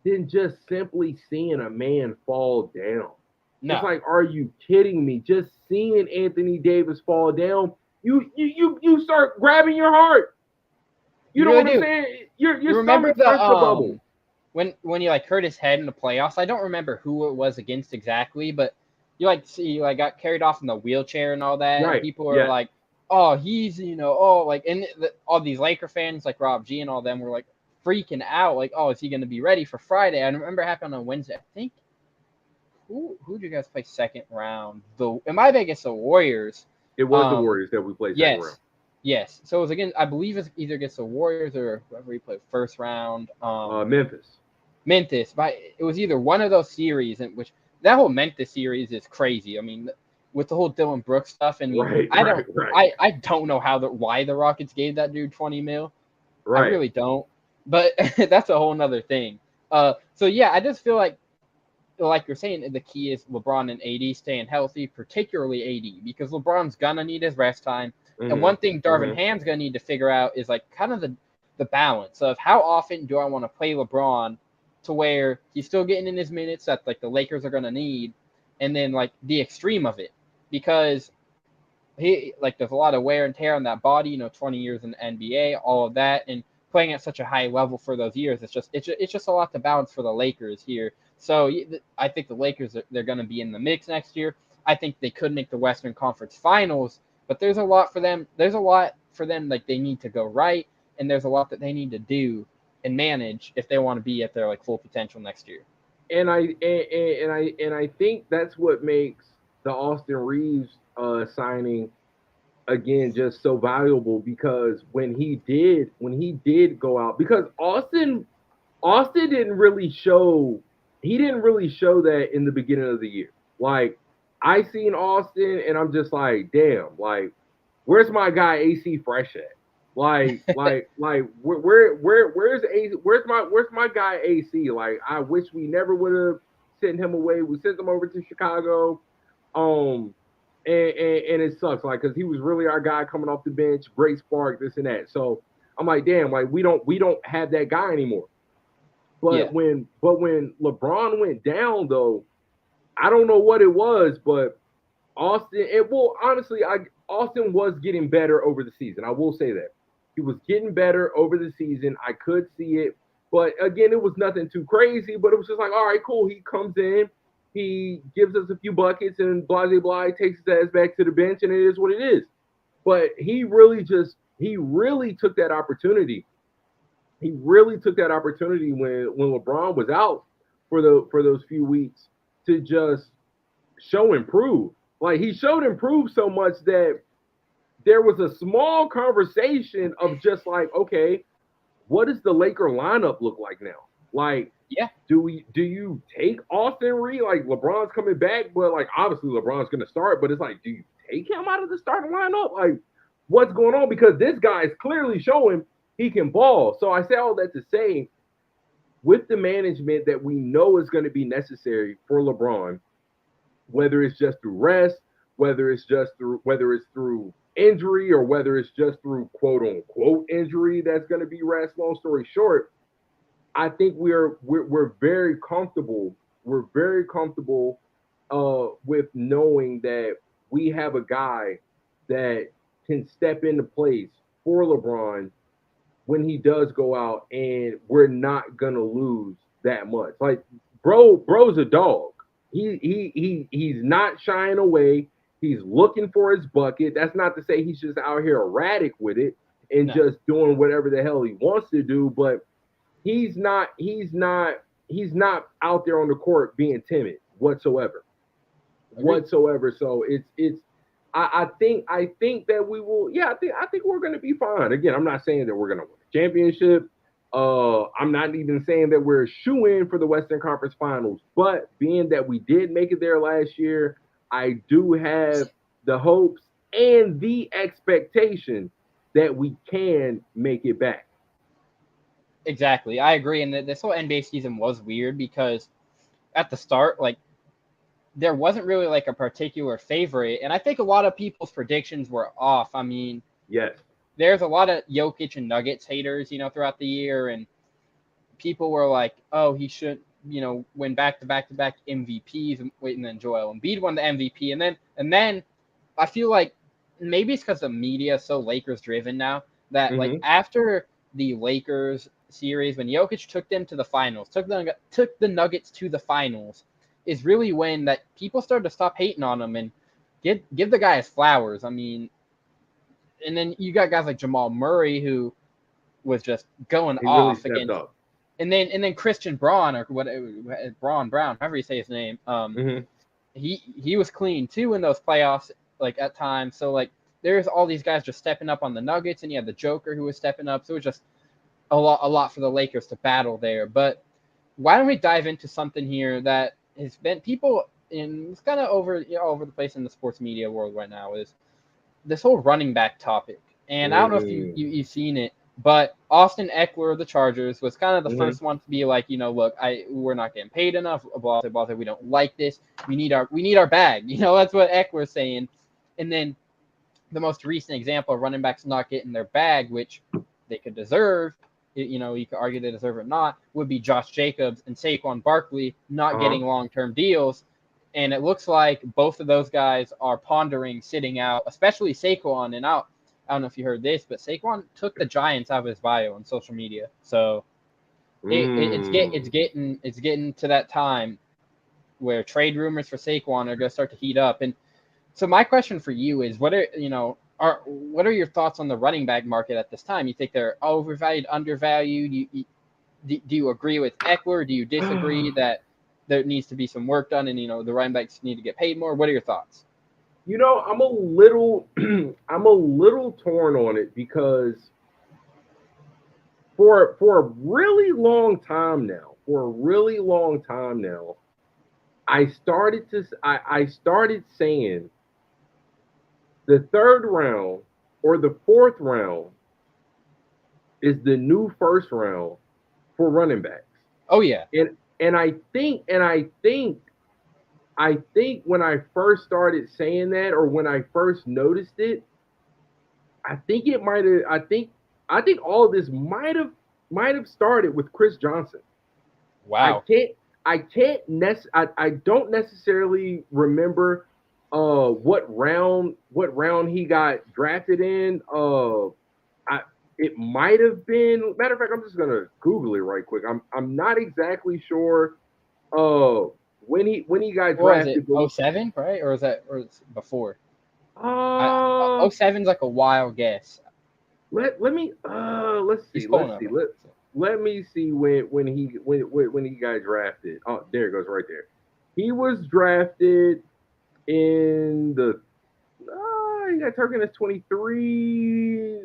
than just simply seeing a man fall down. No. It's like, are you kidding me? Just seeing Anthony Davis fall down, you start grabbing your heart. You know really what I'm saying? Your remember stomach starts to bubble. When you like hurt his head in the playoffs. I don't remember who it was against exactly, but you got carried off in the wheelchair and all that. Right. And people are like, oh, he's and all these Laker fans like Rob G and all them were like freaking out, like, oh, is he going to be ready for Friday? I remember it happened on Wednesday. I think who did you guys play second round? It might be against the Warriors. It was the Warriors that we played second round. Yes. So it was against, I believe it's either against the Warriors or whoever we played first round. Memphis. But it was either one of those series, in which that whole Memphis series is crazy. I mean, with the whole Dylan Brooks stuff, and I don't know why the Rockets gave that dude $20 million. Right. I really don't. But that's a whole nother thing. So yeah, I just feel like you're saying, the key is LeBron and AD staying healthy, particularly AD, because LeBron's gonna need his rest time. Mm-hmm. And one thing Darvin Ham's gonna need to figure out is like kind of the balance of how often do I want to play LeBron to where he's still getting in his minutes that like the Lakers are gonna need, and then like the extreme of it, because he like there's a lot of wear and tear on that body, 20 years in the NBA, all of that, and playing at such a high level for those years, it's just a lot to balance for the Lakers here. So I think the Lakers, they're going to be in the mix next year. I think they could make the Western Conference Finals, but there's a lot for them. There's a lot for them like they need to go right, and there's a lot that they need to do and manage if they want to be at their like full potential next year. And I think that's what makes the Austin Reeves signing again just so valuable, because when he did go out, because Austin didn't really show that in the beginning of the year. Like, I seen Austin and I'm just like, damn, like, where's my guy AC Fresh at? Like where's my guy AC? Like, I wish we never would have sent him away. We sent him over to Chicago. And it sucks, like, because he was really our guy coming off the bench, great spark, this and that. So I'm like, damn, like, we don't have that guy anymore. But when LeBron went down, though, I don't know what it was, but Austin was getting better over the season. I will say that. He was getting better over the season. I could see it. But again, it was nothing too crazy, but it was just like, all right, cool. He comes in, he gives us a few buckets, and blah, blah, blah, takes his ass back to the bench, and it is what it is. But he really took that opportunity. He really took that opportunity when LeBron was out for those few weeks to just show improve. Like, he showed improve so much that there was a small conversation of just like, okay, what does the Laker lineup look like now? Like, do you take Austin Reeves? Like, LeBron's coming back, but like, obviously LeBron's going to start, but it's like, do you take him out of the starting lineup? Like, what's going on? Because this guy is clearly showing he can ball. So I say all that to say, with the management that we know is going to be necessary for LeBron, whether it's just through rest, whether it's through injury, or whether it's just through quote unquote injury that's going to be rest, long story short, I think we're very comfortable. We're very comfortable with knowing that we have a guy that can step into place for LeBron when he does go out, and we're not gonna lose that much. Like, bro's a dog. He's not shying away. He's looking for his bucket. That's not to say he's just out here erratic with it and just doing whatever the hell he wants to do, but he's not out there on the court being timid whatsoever. Whatsoever. So it's I think that we will, I think we're gonna be fine. Again, I'm not saying that we're gonna win a championship. I'm not even saying that we're a shoo-in for the Western Conference Finals, but being that we did make it there last year, I do have the hopes and the expectation that we can make it back. Exactly. I agree. And this whole NBA season was weird because at the start, like, there wasn't really like a particular favorite. And I think a lot of people's predictions were off. I mean, yes, there's a lot of Jokic and Nuggets haters, throughout the year. And people were like, oh, he should, win back-to-back MVPs. And then Joel Embiid won the MVP. And then I feel like maybe it's because the media is so Lakers driven now that like after the Lakers series, when Jokic took them to the finals, took the Nuggets to the finals, is really when that people started to stop hating on him and give the guy his flowers. I mean, and then you got guys like Jamal Murray who was just going off really against, and then Christian Braun or Braun Brown, however you say his name. He was clean too in those playoffs, like at times. So like there's all these guys just stepping up on the Nuggets, and you had the Joker who was stepping up. So it was just a lot for the Lakers to battle there. But why don't we dive into something here that has been people in it's kind of over the place in the sports media world right now, is this whole running back topic. And I don't know if you've seen it, but Austin Eckler of the Chargers was kind of the first one to be like, look, we're not getting paid enough. Blah, blah, blah, we don't like this. We need our bag. That's what Eckler's saying. And then the most recent example of running backs not getting their bag, which they could deserve, you could argue they deserve it or not, would be Josh Jacobs and Saquon Barkley not getting long-term deals. And it looks like both of those guys are pondering sitting out, especially Saquon. And I don't know if you heard this, but Saquon took the Giants out of his bio on social media. So it's getting to that time where trade rumors for Saquon are going to start to heat up. And so my question for you is, what are your thoughts on the running back market at this time? You think they're overvalued, undervalued? Do you agree with Eckler? Do you disagree that there needs to be some work done and the running backs need to get paid more? What are your thoughts? I'm a little torn on it because for a really long time now, I started saying the third round or the fourth round is the new first round for running backs. Oh yeah. And I think when I first started saying that, or when I first noticed it, I think all of this might have started with Chris Johnson. Wow. I don't necessarily remember what round he got drafted in. It might have been, matter of fact, I'm just gonna Google it right quick. I'm not exactly sure when he got drafted. Was it 07, right? Or is it before? 07's like a wild guess. Let's see. Let me see when he got drafted. Oh, there it goes right there. He was drafted in the he got taken as 23.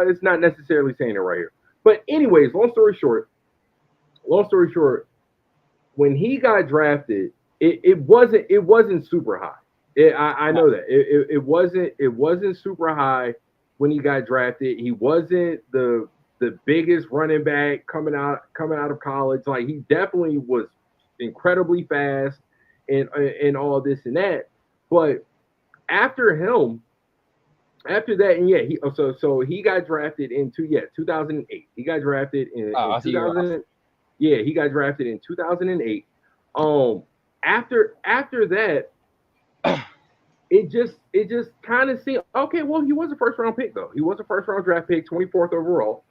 It's not necessarily saying it right here. But anyways, long story short, when he got drafted, it wasn't super high. I know that. It wasn't super high when he got drafted. He wasn't the biggest running back coming out of college. Like, he definitely was incredibly fast and all this and that. But after that, and he got drafted in 2008. He got drafted in 2000. Yeah, he got drafted in 2008. After that, it just kind of seemed okay. Well, he was a first round pick though. He was a first round draft pick, 24th overall.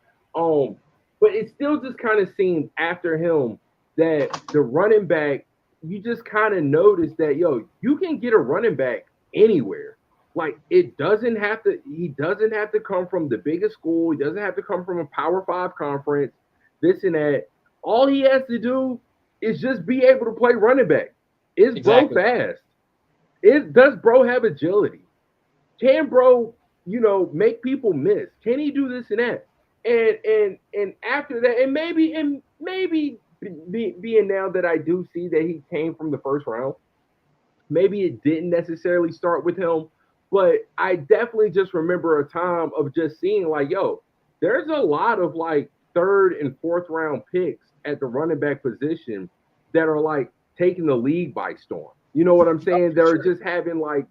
But it still just kind of seemed after him that the running back, you just kind of noticed that you can get a running back anywhere. Like it doesn't have to. He doesn't have to come from the biggest school. He doesn't have to come from a Power 5 conference. This and that. All he has to do is just be able to play running back. Is bro fast? Does bro have agility? Can bro, make people miss? Can he do this and that? And after that, and maybe being now that I do see that he came from the first round, maybe it didn't necessarily start with him, but I definitely just remember a time of just seeing like, there's a lot of like third and fourth round picks at the running back position that are like taking the league by storm. You know what I'm saying? They're just having like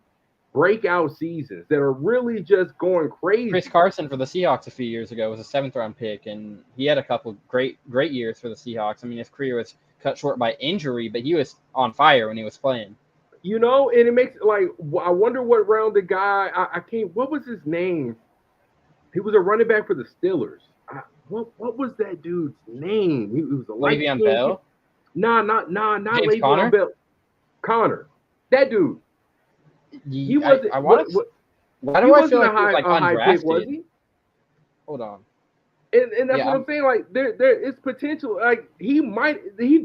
breakout seasons that are really just going crazy. Chris Carson for the Seahawks a few years ago was a 7th round pick, and he had a couple great years for the Seahawks. I mean, his career was cut short by injury, but he was on fire when he was playing. And it makes like I wonder what round the guy I can't. What was his name? He was a running back for the Steelers. What was that dude's name? He was a Le'Veon Bell. Not Le'Veon Bell. Connor, that dude. He wasn't. Why do I feel like he was like undrafted? Was he? Hold on. And that's what I'm saying. Like there is potential. Like he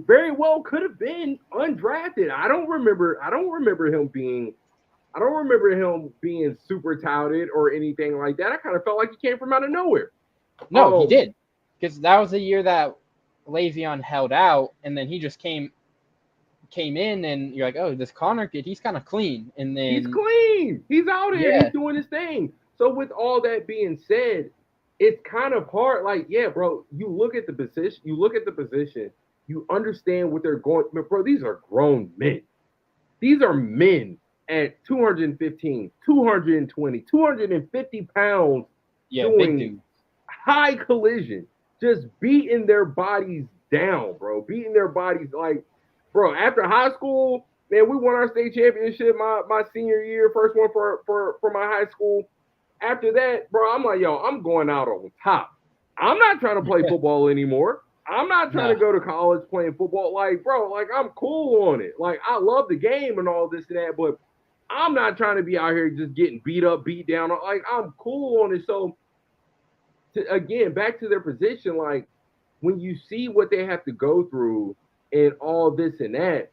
very well could have been undrafted. I don't remember him being super touted or anything like that. I kind of felt like he came from out of nowhere. No, he did, because that was the year that Le'Veon held out, and then he just came in, and you're like, oh, this Connor kid, he's kind of clean, and then he's clean. He's out here. He's doing his thing. So with all that being said, it's kind of hard. Like, yeah, bro, you look at the position, you understand what they're going. Bro, these are grown men. These are men at 215, 220, 250 pounds doing high collision, just beating their bodies down, bro. Beating their bodies like, bro, after high school, man, we won our state championship my senior year, first one for my high school. After that, bro, I'm like, I'm going out on top. I'm not trying to play football anymore. I'm not trying to go to college playing football. Like, bro, like I'm cool on it. Like, I love the game and all this and that, but I'm not trying to be out here just getting beat up, beat down. Like, I'm cool on it. So, again, back to their position, like, when you see what they have to go through and all this and that,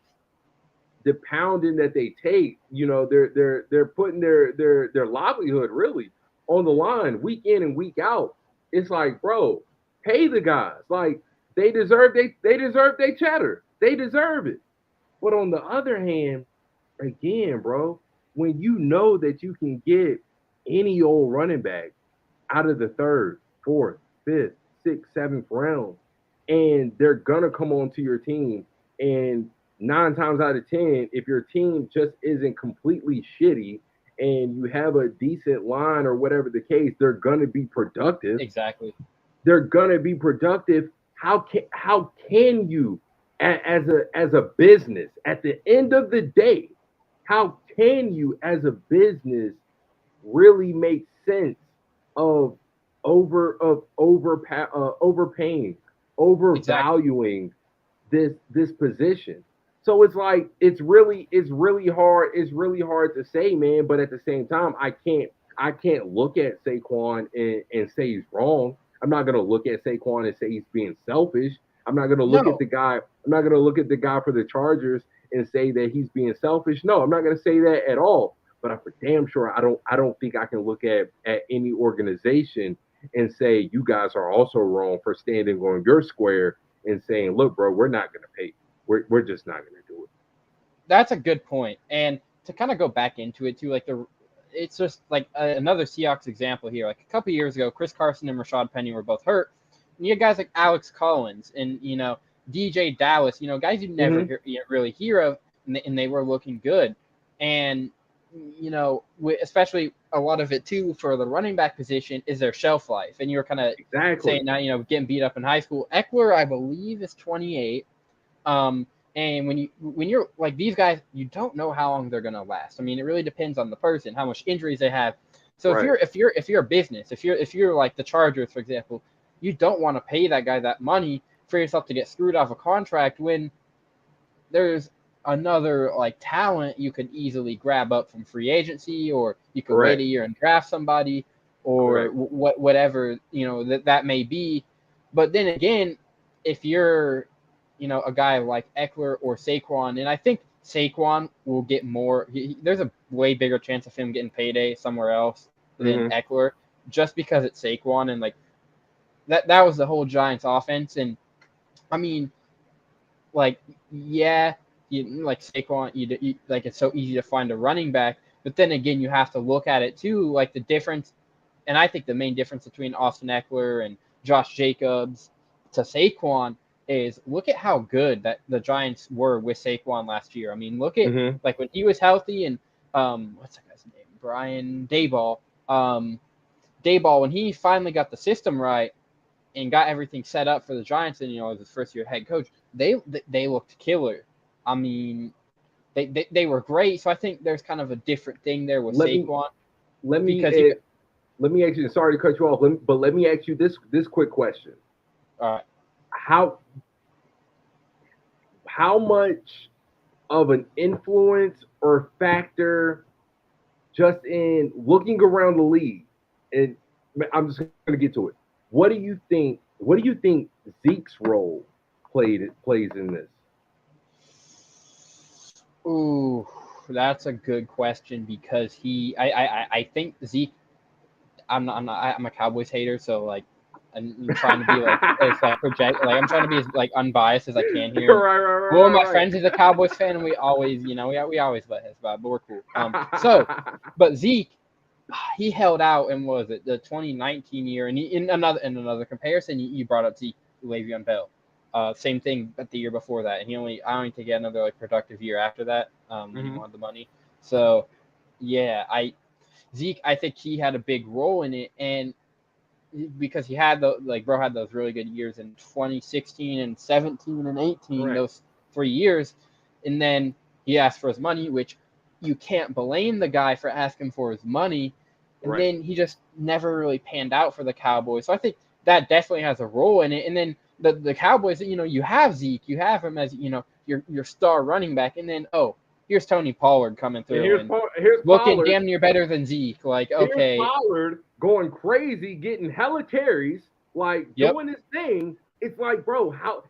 the pounding that they take, they're putting their livelihood really on the line week in and week out. It's like, bro, pay the guys. Like, they deserve their cheddar. They deserve it. But on the other hand, again, bro, when you know that you can get any old running back out of the 3rd, 4th, 5th, 6th, 7th round, and they're gonna come onto your team, and 9 times out of 10, if your team just isn't completely shitty and you have a decent line or whatever the case, they're gonna be productive. Exactly. They're gonna be productive. How can you, as a business, at the end of the day, how can you as a business really make sense of overpaying, overvaluing this position? So it's like it's really hard to say, man. But at the same time, I can't look at Saquon and say he's wrong. I'm not gonna look at Saquon and say he's being selfish. I'm not gonna look at the guy. I'm not gonna look at the guy for the Chargers and say that he's being selfish. No, I'm not gonna say that at all. But I'm for damn sure I don't think I can look at any organization and say you guys are also wrong for standing on your square and saying, look, bro, we're not gonna pay. We're just not going to do it. That's a good point. And to kind of go back into it too, like it's just like another Seahawks example here. Like a couple years ago, Chris Carson and Rashad Penny were both hurt. And you had guys like Alex Collins and DJ Dallas, guys you never really hear of, and they were looking good. And especially a lot of it too for the running back position is their shelf life. And you were kind of saying now, getting beat up in high school. Eckler, I believe, is 28. And when you're like these guys, you don't know how long they're gonna last. I mean, it really depends on the person, how much injuries they have. So Right. if you're a business, if you're like the Chargers, for example, you don't want to pay that guy that money for yourself to get screwed off a contract when there's another like talent you could easily grab up from free agency, or you could wait Correct. a year and draft somebody, or Correct. whatever that may be. But then again, if you're a guy like Eckler or Saquon, and I think Saquon will get more. There's a way bigger chance of him getting payday somewhere else than Mm-hmm. Eckler, just because it's Saquon, and like that was the whole Giants offense. And I mean, like, yeah, like Saquon, like it's so easy to find a running back, but then again, you have to look at it too, like the difference. And I think the main difference between Austin Eckler and Josh Jacobs to Saquon is look at how good that the Giants were with Saquon last year. I mean, look at Mm-hmm. like when he was healthy, and what's that guy's name? Brian Dayball. Dayball, when he finally got the system right and got everything set up for the Giants, and as his first year head coach, they looked killer. I mean, they were great. So I think there's kind of a different thing there with Let me Saquon let me because you. let me ask you. Sorry to cut you off, but let me ask you this quick question: All right. How much of an influence or factor just in looking around the league, and I'm just going to get to it. What do you think? What do you think Zeke's role plays in this? Ooh, that's a good question because I think Zeke. I'm a Cowboys hater, so like I'm trying to be like as like project like I'm trying to be as like unbiased as I can here. And one of my friends is a Cowboys fan, and we always we always let his vibe, but we're cool. But Zeke, he held out, and was it the 2019 year? And in another comparison, you brought up Zeke, Le'Veon Bell. Same thing, but the year before that, and I only think he had another like productive year after that. When he wanted the money. So yeah, Zeke, I think he had a big role in it, and because he had bro had those really good years in 2016 and 17 and 18, Correct. those 3 years, and then he asked for his money, which you can't blame the guy for asking for his money, and Right. then he just never really panned out for the Cowboys. So I think that definitely has a role in it. And then the Cowboys, you have Zeke, you have him as your star running back, and then here's Tony Pollard coming And through and here's looking Pollard. damn near better than Zeke. Like, Here's okay, Pollard going crazy, getting hella carries, like yep. doing his thing. It's like, bro, how?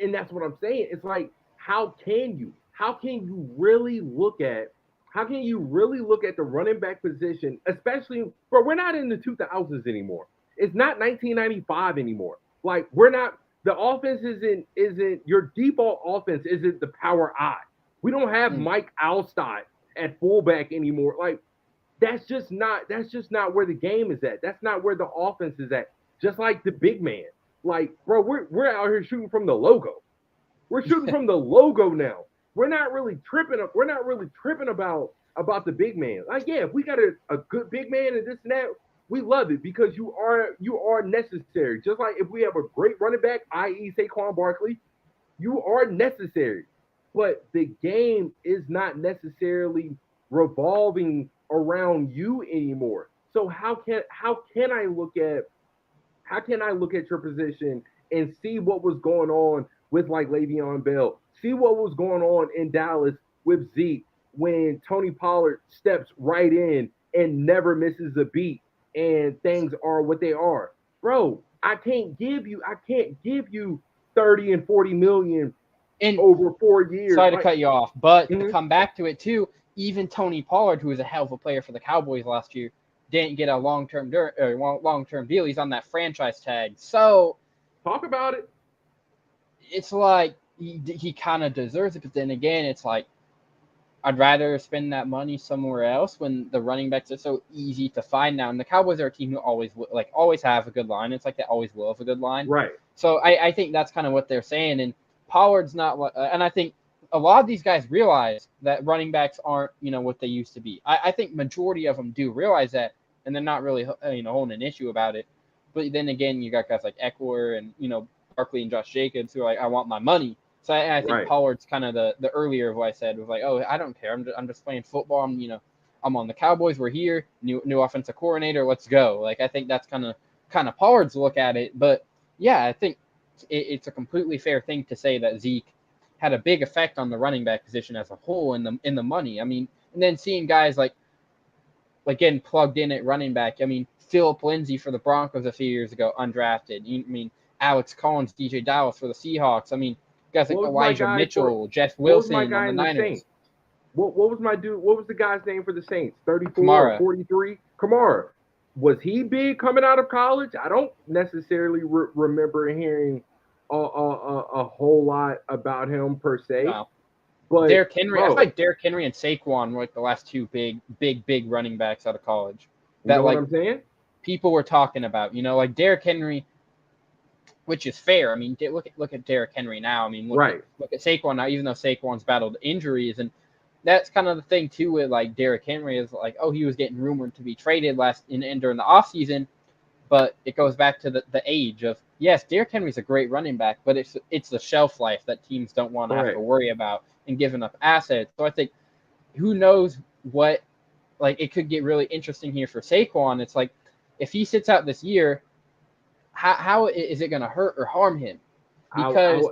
And that's what I'm saying. It's like, how can you? How can you really look at? How can you really look at the running back position, especially, bro? We're not in the 2000s anymore. It's not 1995 anymore. Like, we're not. The offense isn't your default offense. Isn't the power I? We don't have Mm. Mike Alstott at fullback anymore. Like, that's just not where the game is at. That's not where the offense is at. Just like the big man. Like, bro, we're out here shooting from the logo. We're shooting from the logo now. We're not really tripping about the big man. Like, yeah, if we got a good big man and this and that, we love it because you are necessary. Just like if we have a great running back, i.e. Saquon Barkley, you are necessary. But the game is not necessarily revolving around you anymore. So how can I look at your position and see what was going on with like Le'Veon Bell, see what was going on in Dallas with Zeke when Tony Pollard steps right in and never misses a beat and things are what they are. Bro, I can't give you 30 and 40 million And over 4 years. sorry to Like, cut you off, but to mm-hmm. come back to it too, even Tony Pollard, who was a hell of a player for the Cowboys last year, didn't get a long-term deal. He's on that franchise tag. So Talk about it. it's like he kind of deserves it. But then again, it's like I'd rather spend that money somewhere else when the running backs are so easy to find now. And the Cowboys are a team who always have a good line. It's like they always will have a good line. Right. So I think that's kind of what they're saying. And Pollard's not, and I think a lot of these guys realize that running backs aren't, what they used to be. I think majority of them do realize that, and they're not really, holding an issue about it. But then again, you got guys like Eckler and, Barkley and Josh Jacobs who are like, I want my money. So I think Right. Pollard's kind of the earlier of what I said was like, oh, I don't care. I'm just playing football. I'm on the Cowboys. We're here. New offensive coordinator. Let's go. Like I think that's kind of Pollard's look at it. But yeah, I think it's a completely fair thing to say that Zeke had a big effect on the running back position as a whole in the money. I mean, and then seeing guys like getting plugged in at running back. I mean, Philip Lindsay for the Broncos a few years ago, undrafted. I mean, Alex Collins, DJ Dallas for the Seahawks. I mean, guys like Elijah Mitchell, Jeff Wilson on the Niners. What was my dude? What was the guy's name for the Saints? 34 Kamara. or 43? Kamara. Was he big coming out of college? I don't necessarily remember hearing a whole lot about him per se. No. But Derrick Henry, I feel like Derrick Henry and Saquon were like the last two big running backs out of college. That, you know what I'm saying? People were talking about, like Derrick Henry, which is fair. I mean, look at Derrick Henry now. I mean, look at Saquon now, even though Saquon's battled injuries, and that's kind of the thing too with like Derrick Henry is like, oh, he was getting rumored to be traded during the offseason, but it goes back to the age of, yes, Derrick Henry's a great running back, but it's the shelf life that teams don't want to have to worry about and giving up assets. So I think who knows what, like it could get really interesting here for Saquon. It's like if he sits out this year, how is it going to hurt or harm him? Because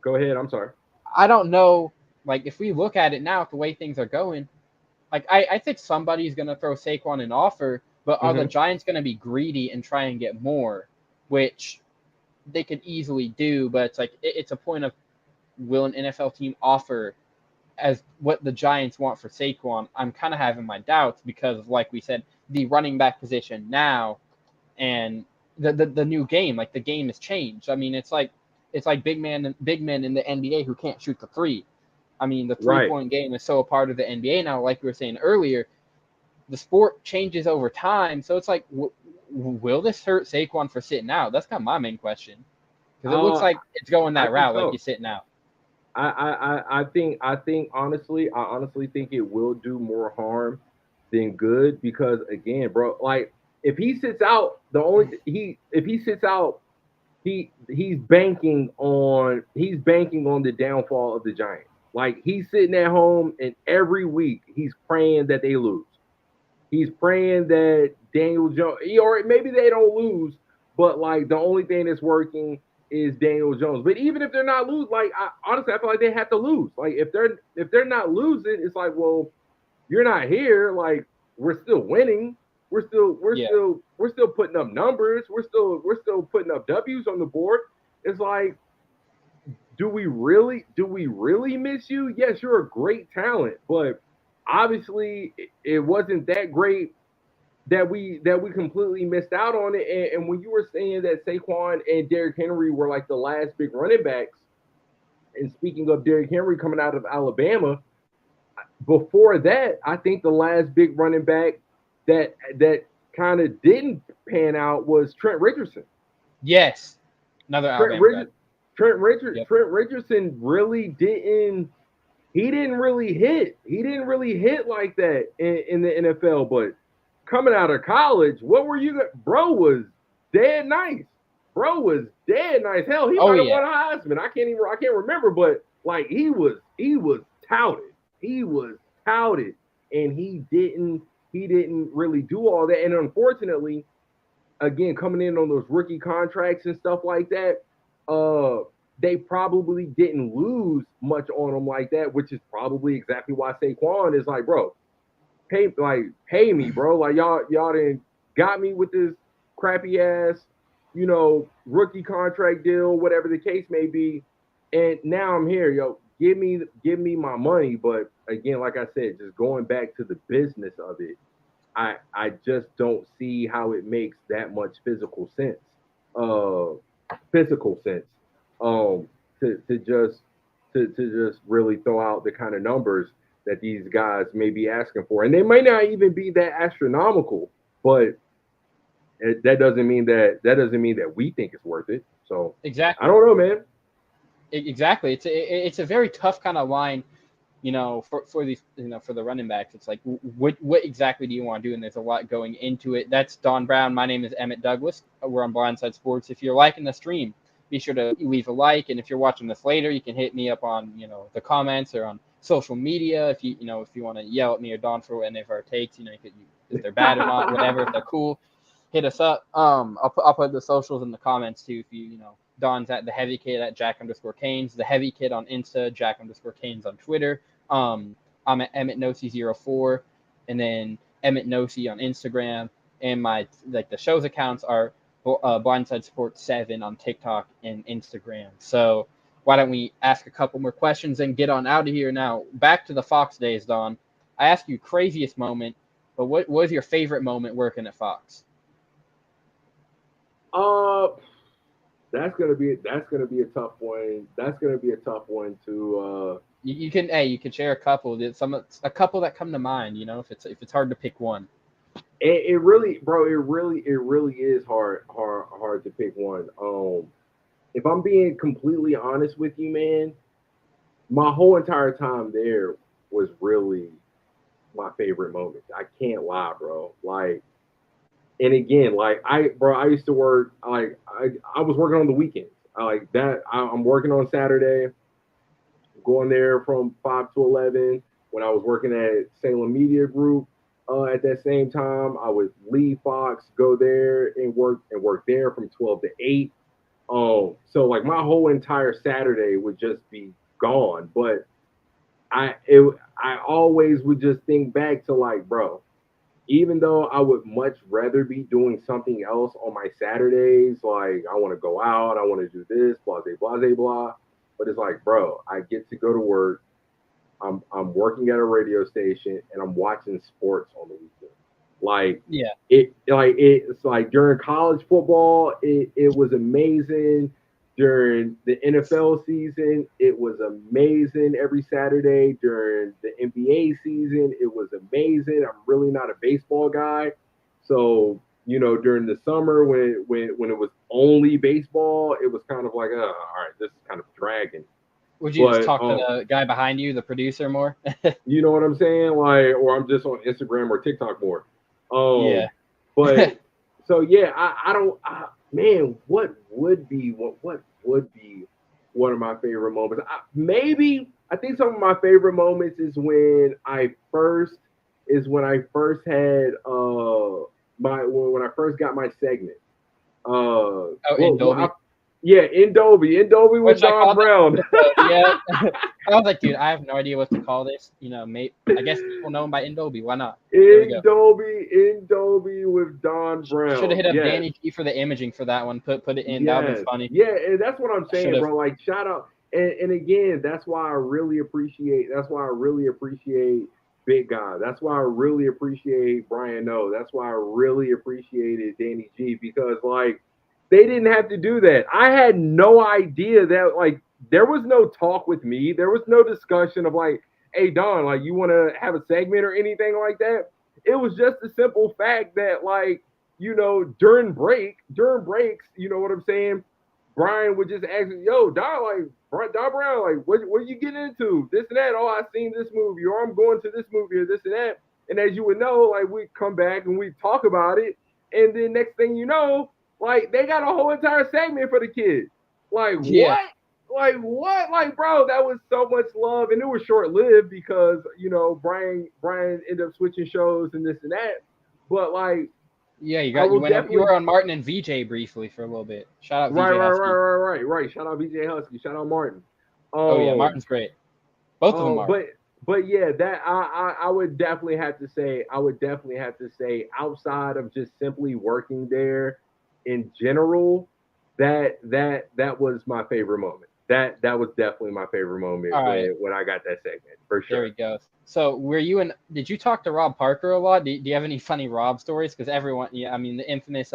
go ahead. I'm sorry. I don't know. Like if we look at it now, the way things are going, like I think somebody's going to throw Saquon an offer, but are the Giants going to be greedy and try and get more, which they could easily do. But it's like it's a point of, will an NFL team offer as what the Giants want for Saquon? I'm kind of having my doubts because of, like we said, the running back position now and the new game. Like the game has changed. I mean, it's like big men in the NBA who can't shoot the three. I mean, the 3-point game is so a part of the NBA now. Like we were saying earlier, the sport changes over time. So it's like, will this hurt Saquon for sitting out? That's kind of my main question. Because it looks like it's going that route, like he's sitting out. I think honestly, think it will do more harm than good because again, bro, like if he sits out, he's banking on the downfall of the Giants. Like he's sitting at home and every week he's praying that they lose. He's praying that Daniel Jones, or maybe they don't lose, but like the only thing that's working is Daniel Jones. But even if they're not lose, like honestly, I feel like they have to lose. Like if they're not losing, it's like, well, you're not here. Like we're still winning. We're still putting up numbers. We're still putting up W's on the board. It's like, do we really miss you? Yes, you're a great talent, but obviously it wasn't that great that we completely missed out on it. And when you were saying that Saquon and Derrick Henry were like the last big running backs, and speaking of Derrick Henry coming out of Alabama, before that, I think the last big running back that kind of didn't pan out was Trent Richardson. Yes, another Alabama guy. Trent Richardson really didn't. He didn't really hit. He didn't really hit like that in the NFL. But coming out of college, what were you? Bro was dead nice. Hell, he might have won a Heisman. I can't remember, but like he was touted. He was touted, and he didn't really do all that. And unfortunately, again, coming in on those rookie contracts and stuff like that, they probably didn't lose much on him like that, which is probably exactly why Saquon is like, bro, pay me, bro. Like y'all done got me with this crappy ass, rookie contract deal, whatever the case may be. And now I'm here, yo. Give me my money. But again, like I said, just going back to the business of it, I just don't see how it makes that much physical sense. To just really throw out the kind of numbers that these guys may be asking for, and they might not even be that astronomical, but that doesn't mean that we think it's worth it. So exactly, I don't know, man. Exactly, it's a very tough kind of line, for these, for the running backs. It's like, what exactly do you want to do? And there's a lot going into it. That's Don Brown. My name is Emmett Douglas. We're on Blindside Sports. If you're liking the stream, be sure to leave a like. And if you're watching this later, you can hit me up on, the comments or on social media. If you want to yell at me or Don for any of our takes, if they're bad or not, whatever, if they're cool, hit us up. I'll put the socials in the comments too. If Don's at the Heavy Kid at Jack_Canes, the Heavy Kid on Insta, Jack_Canes on Twitter. I'm at Emmett Nosey04, and then Emmett Nosey on Instagram, and the show's accounts are Blindside Sports 7 on TikTok and Instagram. So why don't we ask a couple more questions and get on out of here now? Back to the Fox days, Don. I asked you craziest moment, but what was your favorite moment working at Fox? That's gonna be a tough one. That's gonna be a tough one to. You can share a couple. A couple that come to mind. If it's hard to pick one. It really is hard to pick one. If I'm being completely honest with you, man, my whole entire time there was really my favorite moment. I can't lie, bro. And again, I used to work, I was working on the weekends. I'm working on Saturday, going there from 5 to 11. When I was working at Salem Media Group, at that same time, I would leave Fox, go there and work there from 12 to 8. So my whole entire Saturday would just be gone. But I always would just think back to bro, even though I would much rather be doing something else on my Saturdays, I want to go out, I want to do this, blah, blah, blah, blah. But it's bro, I get to go to work. I'm working at a radio station and I'm watching sports on the weekend. It's during college football, it was amazing. During the NFL season, it was amazing every Saturday. During the NBA season, it was amazing. I'm really not a baseball guy. So, during the summer when it was only baseball, it was kind of all right, this is kind of dragging. Would you just talk to the guy behind you, the producer, more? You know what I'm saying? Or I'm just on Instagram or TikTok more. Yeah. But so yeah, man, what would be one of my favorite moments? I think some of my favorite moments is when I first had when I first got my segment. In Dolby. In Dolby with Don Brown. Yeah, I was like, dude, I have no idea what to call this. I guess people know him by In Dolby. Why not? In Dolby with Don Brown. Should have hit up Danny G for the imaging for that one. Put it in. Yes. That would be funny. Yeah, and that's what I'm saying, bro. Shout out, and again, that's why I really appreciate Big Guy. That's why I really appreciate Brian O. That's why I really appreciated Danny G, because they didn't have to do that. I had no idea that there was no talk with me. There was no discussion of hey Don, you want to have a segment or anything like that. It was just a simple fact that during breaks, you know what I'm saying? Brian would just ask me, yo, Don, Don Brown, what are you getting into? This and that. Oh, I seen this movie, or I'm going to this movie, or this and that. And as you would know, we'd come back and we'd talk about it. And then next thing you know, they got a whole entire segment for the kids. Yeah. What? Bro, that was so much love. And it was short-lived because, Brian ended up switching shows and this and that. But yeah, you were on Martin and VJ briefly for a little bit. Shout out VJ Husky. Right. Shout out VJ Husky. Shout out Martin. Yeah, Martin's great. Both of them are. But yeah, that I would definitely have to say, outside of just simply working there in general, that was my favorite moment. That was definitely my favorite moment when I got that segment, for sure. There we go. So did you talk to Rob Parker a lot? Do you have any funny Rob stories? Because everyone, the infamous,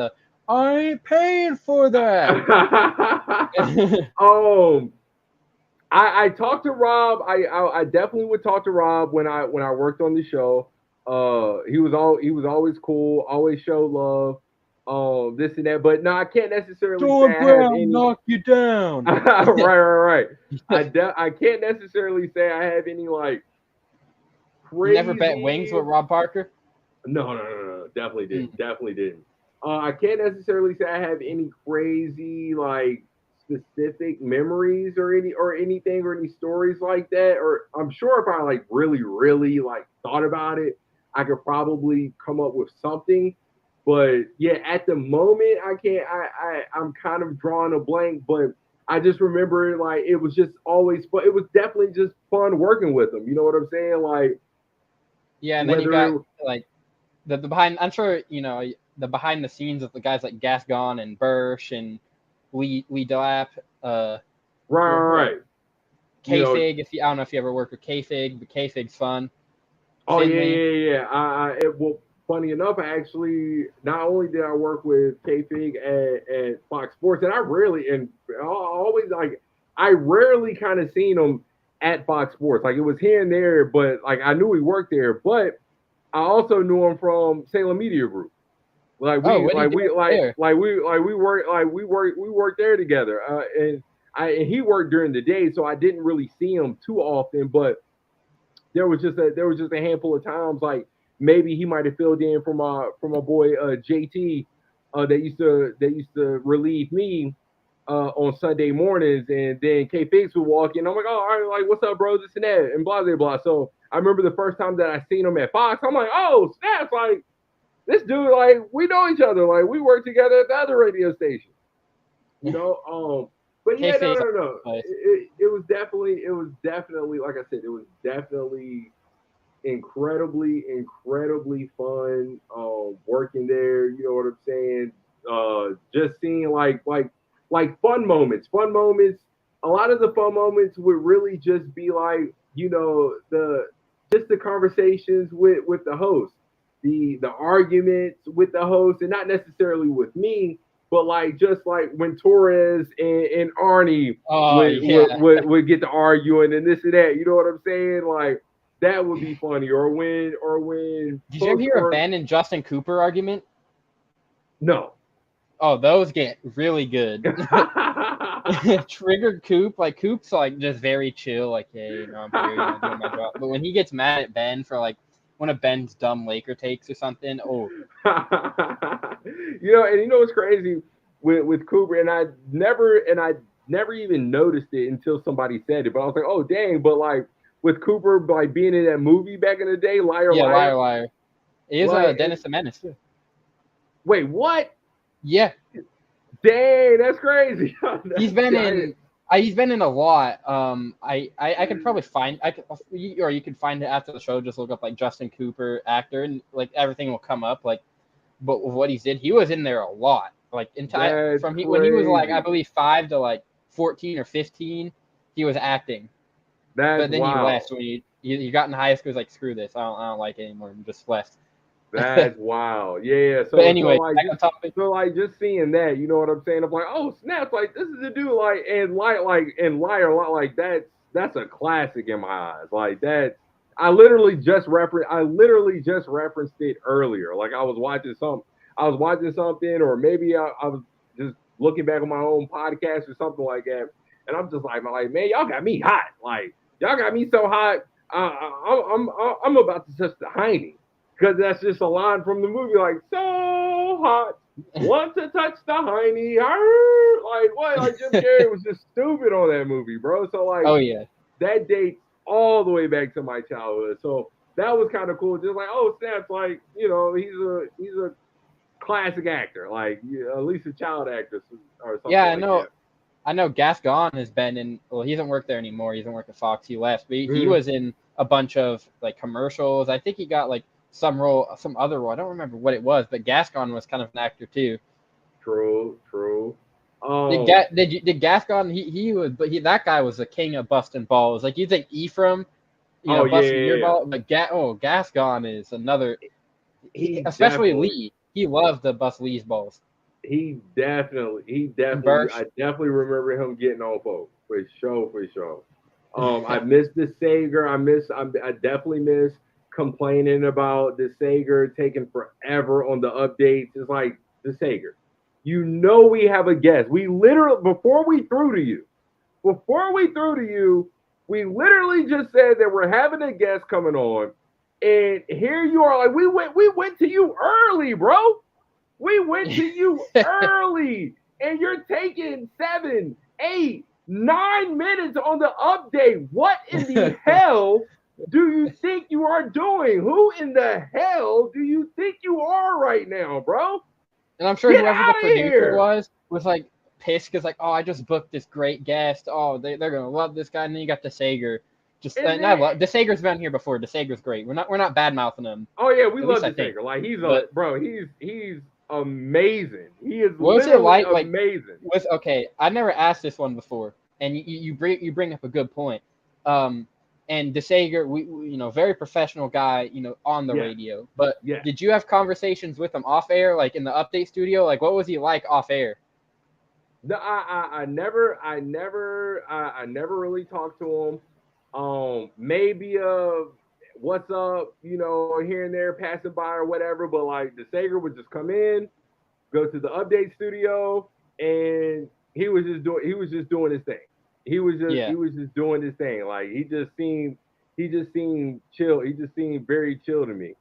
I ain't paying for that. I talked to Rob. I definitely would talk to Rob when I worked on the show. He was always cool, always showed love. This and that, but no, I can't necessarily say I have any. Knock you down. right. I can't necessarily say I have any crazy. You never bet wings with Rob Parker? No. Definitely didn't. I can't necessarily say I have any crazy specific memories or anything or any stories like that. Or I'm sure if I like really like thought about it, I could probably come up with something. But yeah, at the moment I can't. I'm kind of drawing a blank, but I just remember like it was just always fun. It was definitely just fun working with them. You know what I'm saying? Like Yeah, and then you got like the behind. I'm sure you know the behind the scenes of the guys like Gascon and Bursch and Lee Delap. Right. K-Fig. If you, I don't know if you ever worked with K-Fig, but K-Fig's fun. Oh Finley. yeah. Well, funny enough, I actually not only did I work with K-Fig at Fox Sports, and I rarely kind of seen him at Fox Sports. Like it was here and there, but like I knew he worked there. But I also knew him from Salem Media Group. Like we worked there together. And he worked during the day, so I didn't really see him too often. But there was just a handful of times like maybe he might have filled in for my boy JT that used to relieve me on Sunday mornings, and then K Fix would walk in. I'm like, oh, all right, like what's up, bro? This and that, and blah blah blah. So I remember the first time that I seen him at Fox, I'm like, oh, snaps, like this dude, like we know each other, like we work together at the other radio station, you know. But yeah, no. It was definitely, like I said, it was definitely incredibly fun working there. You know what I'm saying? Just seeing like fun moments. A lot of the fun moments would really just be like, you know, the conversations with the host, the arguments with the host, and not necessarily with me, but like just like when Torres and Arnie would get to arguing and this and that. You know what I'm saying? Like that would be funny. Or when did you ever hear a Ben and Justin Cooper argument? No. Oh, those get really good. Triggered Coop, like Coop's like just very chill, like, hey, you know, I'm here, you know, doing my job. But when he gets mad at Ben for like one of Ben's dumb Laker takes or something, oh. You know, and you know what's crazy with Cooper, and I never even noticed it until somebody said it. But I was like, oh dang, but like with Cooper, like being in that movie back in the day, Liar. He is like, Dennis the Menace too. Wait, what? Yeah. Dang, that's crazy. He's been in a lot. I could probably find or you could find it after the show. Just look up like Justin Cooper actor, and like everything will come up. Like, but with what he did, he was in there a lot. Like when he was like I believe 5 to like 14 or 15, he was acting. But then wild. He left when he got in high school. He was like, screw this, I don't like it anymore, and just left. That's wild. Yeah. So, but anyway, just seeing that, you know what I'm saying? I'm like, oh snap! Like this is a dude like Liar, like that's a classic in my eyes. Like that, I literally just referenced it earlier. Like I was watching something, or maybe I was just looking back on my own podcast or something like that, and I'm just like, man, y'all got me hot. Like y'all got me so hot. I'm about to touch the hiney. Because that's just a line from the movie, like, so hot, want to touch the hiney. Like, what? Like, Jim Carrey was just stupid on that movie, bro. So, like, oh, yeah. That dates all the way back to my childhood. So, that was kind of cool. Just like, oh, Snaps, like, you know, he's a classic actor, like, at least a child actor or something. Yeah, I know Gascon has been in, well, he doesn't work there anymore. He doesn't work at Fox. He left. But he was in a bunch of, like, commercials. I think he got, like, some other role. I don't remember what it was, but Gascon was kind of an actor too. True. Did Gascon? He was, but that guy was the king of busting balls. Like you think Ephraim, busting your ball, but Gascon is another. Especially Lee. He loved to bust Lee's balls. He definitely. I definitely remember him getting on folks for sure. I missed the Sager. I definitely miss complaining about the Sager taking forever on the updates. It's like the Sager. You know we have a guest. We literally before we threw to you, we literally just said that we're having a guest coming on, and here you are. Like we went to you early, bro. We went to you early, and you're taking 7, 8, 9 minutes on the update. What in the hell do you think you are doing? Who in the hell do you think you are right now, bro? And I'm sure Get whoever the outta producer here. was like pissed because like, oh, I just booked this great guest. Oh, they're gonna love this guy. And then you got DeSager. Just And and I then- love DeSager's been here before. DeSager's great. We're not bad mouthing him. Oh yeah, we At love least I this think. nigga. Like he's But- bro, he's amazing. He is What was it literally like amazing. Okay, I never asked this one before, and you bring up a good point. And DeSager, we you know, very professional guy, you know, on the Yeah. radio. But Yeah. did you have conversations with him off air, like in the update studio? Like, what was he like off air? No, I never really talked to him. Maybe what's up, you know, here and there, passing by or whatever. But like DeSager would just come in, go to the update studio, and he was just doing his thing. He was just doing his thing. Like he just seemed chill. He just seemed very chill to me.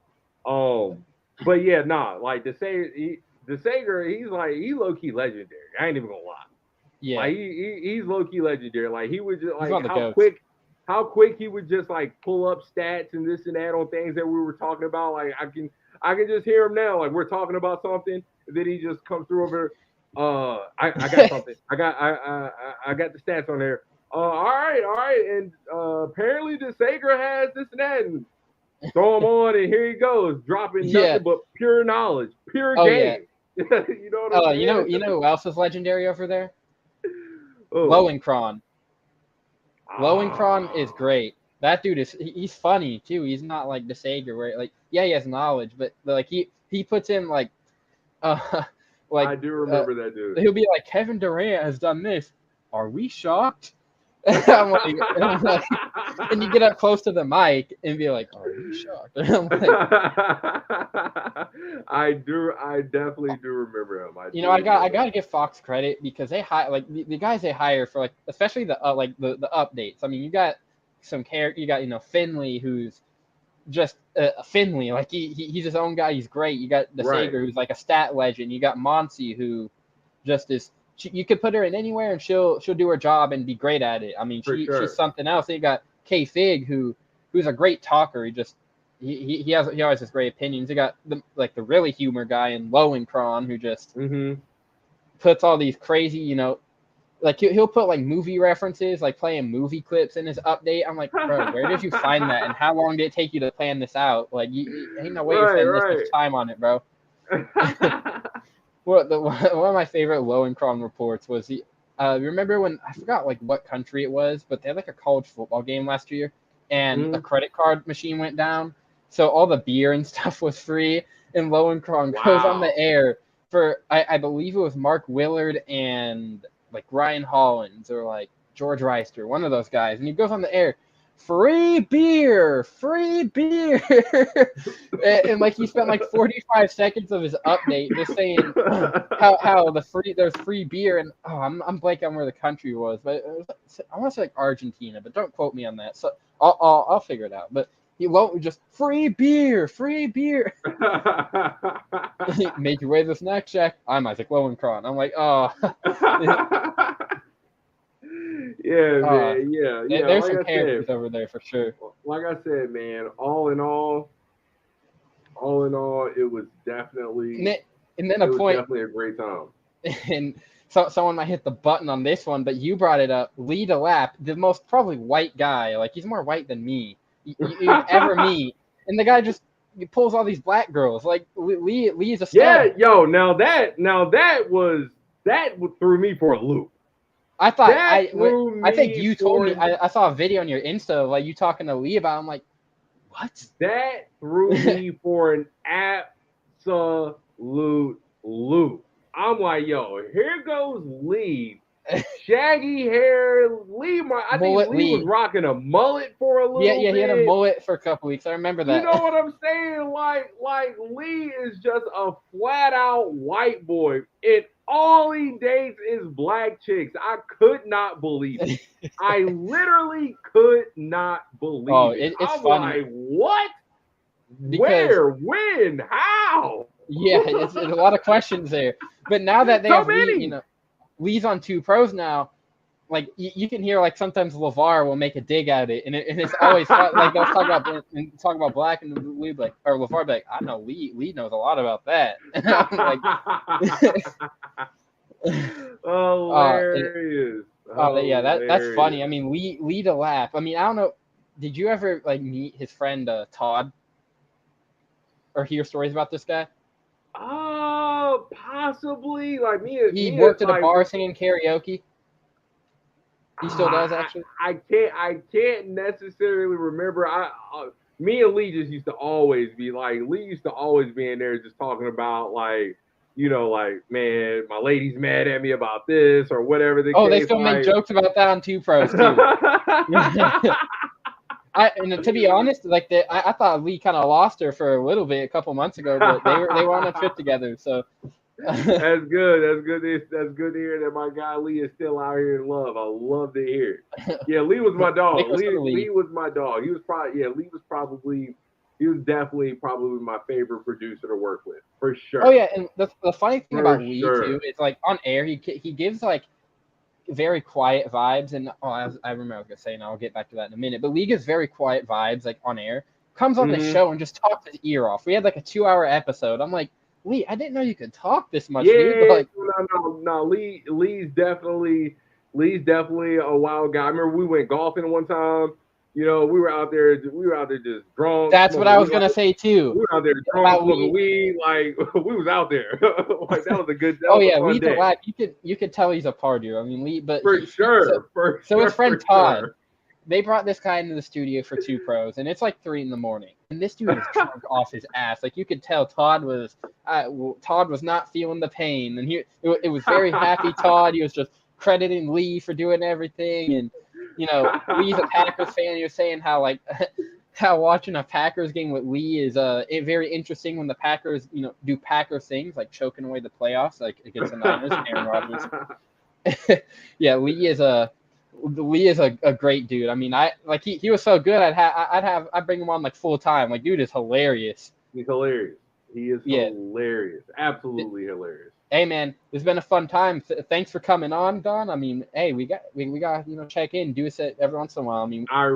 But yeah, like DeSager, he's low key legendary. I ain't even gonna lie. Yeah, Like he's low key legendary. Like he would just like how quick he would just like pull up stats and this and that on things that we were talking about. Like I can just hear him now. Like we're talking about something, and then he just comes through over. I got something. I got the stats on there. All right, and apparently DeSager has this and that, and throw him on, and here he goes, dropping nothing but pure knowledge, pure game. Yeah. You know what I'm saying? You know who else is legendary over there? Oh. Lowenkron. Lowenkron is great. That dude he's funny too. He's not like DeSager where like he has knowledge, but like he puts in like like I do remember that dude. He'll be like, Kevin Durant has done this. Are we shocked? I'm like, and you get up close to the mic and be like, are we shocked? I'm like, I definitely do remember him. I gotta give Fox credit because they hire like the guys they hire for like especially the the updates. I mean, you got some character. You got Finley who's just Finley, like he's his own guy. He's great. You got DeSager who's like a stat legend. You got Monty who just is. You could put her in anywhere and she'll do her job and be great at it. I mean, she's something else. Then you got K Fig who's a great talker. He always has great opinions. You got the really humor guy in Lowenkron who just puts all these crazy, like he'll put like movie references, like playing movie clips in his update. I'm like, bro, where did you find that? And how long did it take you to plan this out? Like, ain't no way you're spending this much time on it, bro. One of my favorite Lowenkron reports was remember when I forgot like what country it was, but they had like a college football game last year, and the credit card machine went down, so all the beer and stuff was free, and Lowenkron goes on the air for I believe it was Mark Willard and like Ryan Hollins or like George Reister, one of those guys, and he goes on the air, free beer, and like he spent like 45 seconds of his update just saying how there's free beer, and I'm blanking on where the country was, but I want to say like Argentina, but don't quote me on that. So I'll figure it out. But he won't just free beer. Make your way to this next check. I'm Isaac Lowenkron. I'm like, oh. Yeah, man. Yeah. There's some characters over there for sure. Like I said, man, all in all, it was definitely definitely a great time. And so someone might hit the button on this one, but you brought it up. Lee DeLapp, the most probably white guy. Like he's more white than me you ever meet, and the guy just pulls all these black girls. Like Lee is a stud. Yeah, yo, now that threw me for a loop. I thought I think you told me I saw a video on your Insta of like you talking to Lee about. I'm like, what? That threw me for an absolute loop. I'm like, yo, here goes Lee, shaggy hair. Lee was rocking a mullet for a little bit. Yeah, he had a mullet for a couple weeks. I remember that. You know what I'm saying? Like Lee is just a flat out white boy. All he dates is black chicks. I could not believe it. I literally could not believe it. It's I'm funny. like, what? Where? When? How? Yeah, it's a lot of questions there. But now that they have Lee, Lee's on 2 Pros now, like you can hear like sometimes LeVar will make a dig at it, and it's always fun. Like they'll talk about Black, and Lee like, or LeVar be like, I know Lee knows a lot about that. And I'm like, hilarious. yeah, that's funny. I mean, Lee to laugh. I mean, I don't know. Did you ever like meet his friend Todd, or hear stories about this guy? Possibly. Like He me worked at like, a bar singing karaoke. He still does, actually. I can't necessarily remember. Me and Lee just used to always be like, Lee used to always be in there just talking about like, like, man, my lady's mad at me about this or whatever the case. They still make jokes about that on Two Pros too. And to be honest, like I thought Lee kind of lost her for a little bit a couple months ago, but they were on a trip together, so. That's good. That's good to hear that my guy Lee is still out here in love. I love to hear it. Yeah, Lee was my dog. Lee was my dog. Lee was definitely probably my favorite producer to work with, for sure. Oh yeah, and the funny thing about Lee too is like on air he gives like very quiet vibes, and I remember I was gonna say, and I'll get back to that in a minute. But Lee gives very quiet vibes like on air. Comes on the show and just talks his ear off. We had like a 2-hour episode. I'm like, Lee, I didn't know you could talk this much. Yeah, dude. Like, no. Lee's definitely a wild guy. I remember we went golfing one time. We were out there just drunk. That's what I was gonna say too. We were out there drunk, smoking weed. Like we was out there. Like that was a good. Lee Delap, you could tell he's a partier. I mean, Lee, but for sure. So his friend Todd, they brought this guy into the studio for Two Pros, and it's like 3 a.m, and this dude is drunk off his ass. Like you could tell Todd was not feeling the pain, and it was very happy. Todd, he was just crediting Lee for doing everything, and Lee's a Packers fan. He was saying how how watching a Packers game with Lee is very interesting when the Packers do Packer things like choking away the playoffs like against the Niners and Aaron Rodgers. Yeah, Lee is a great dude. I mean, he was so good. I'd bring him on like full time. Like, dude is hilarious. He's hilarious. He is hilarious. Absolutely hilarious. Hey man, it's been a fun time. Thanks for coming on, Don. I mean, hey, we got check in, do us every once in a while. I mean, I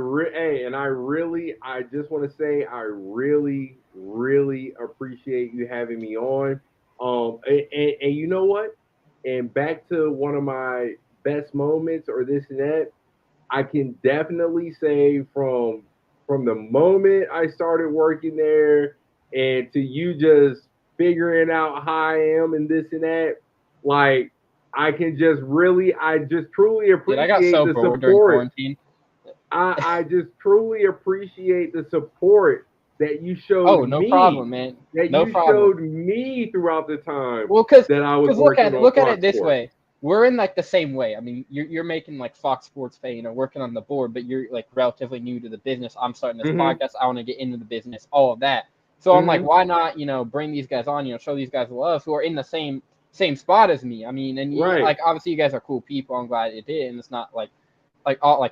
just want to say I really appreciate you having me on. And you know what? And back to one of my best moments or this and that, I can definitely say from the moment I started working there and to you just figuring out how I am and this and that, like I just truly appreciate the support. During quarantine. I just truly appreciate the support that you showed me. Oh, no problem, man. Showed me throughout the time. Well, that I was working on look at it this way. We're in like the same way. I mean, you're making like Fox Sports pay, working on the board, but you're like relatively new to the business. I'm starting this podcast. I want to get into the business, all of that. So I'm like, why not, bring these guys on, show these guys love who are in the same spot as me. I mean, and like obviously you guys are cool people. I'm glad it did, and it's not like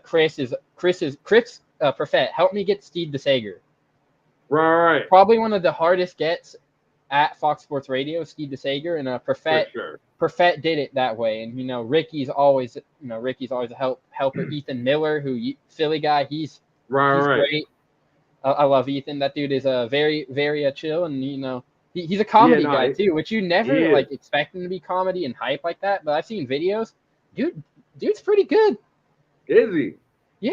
Chris Perfett. Help me get Steve DeSager. Right. Probably one of the hardest gets at Fox Sports Radio, Steve DeSager, and Perfett did it that way. And Ricky's always a helper. Ethan Miller, Philly guy, he's great. I love Ethan. That dude is very, very chill, and he's a comedy guy too, which you never like expect him to be comedy and hype like that. But I've seen videos, dude's pretty good. Is he? Yeah.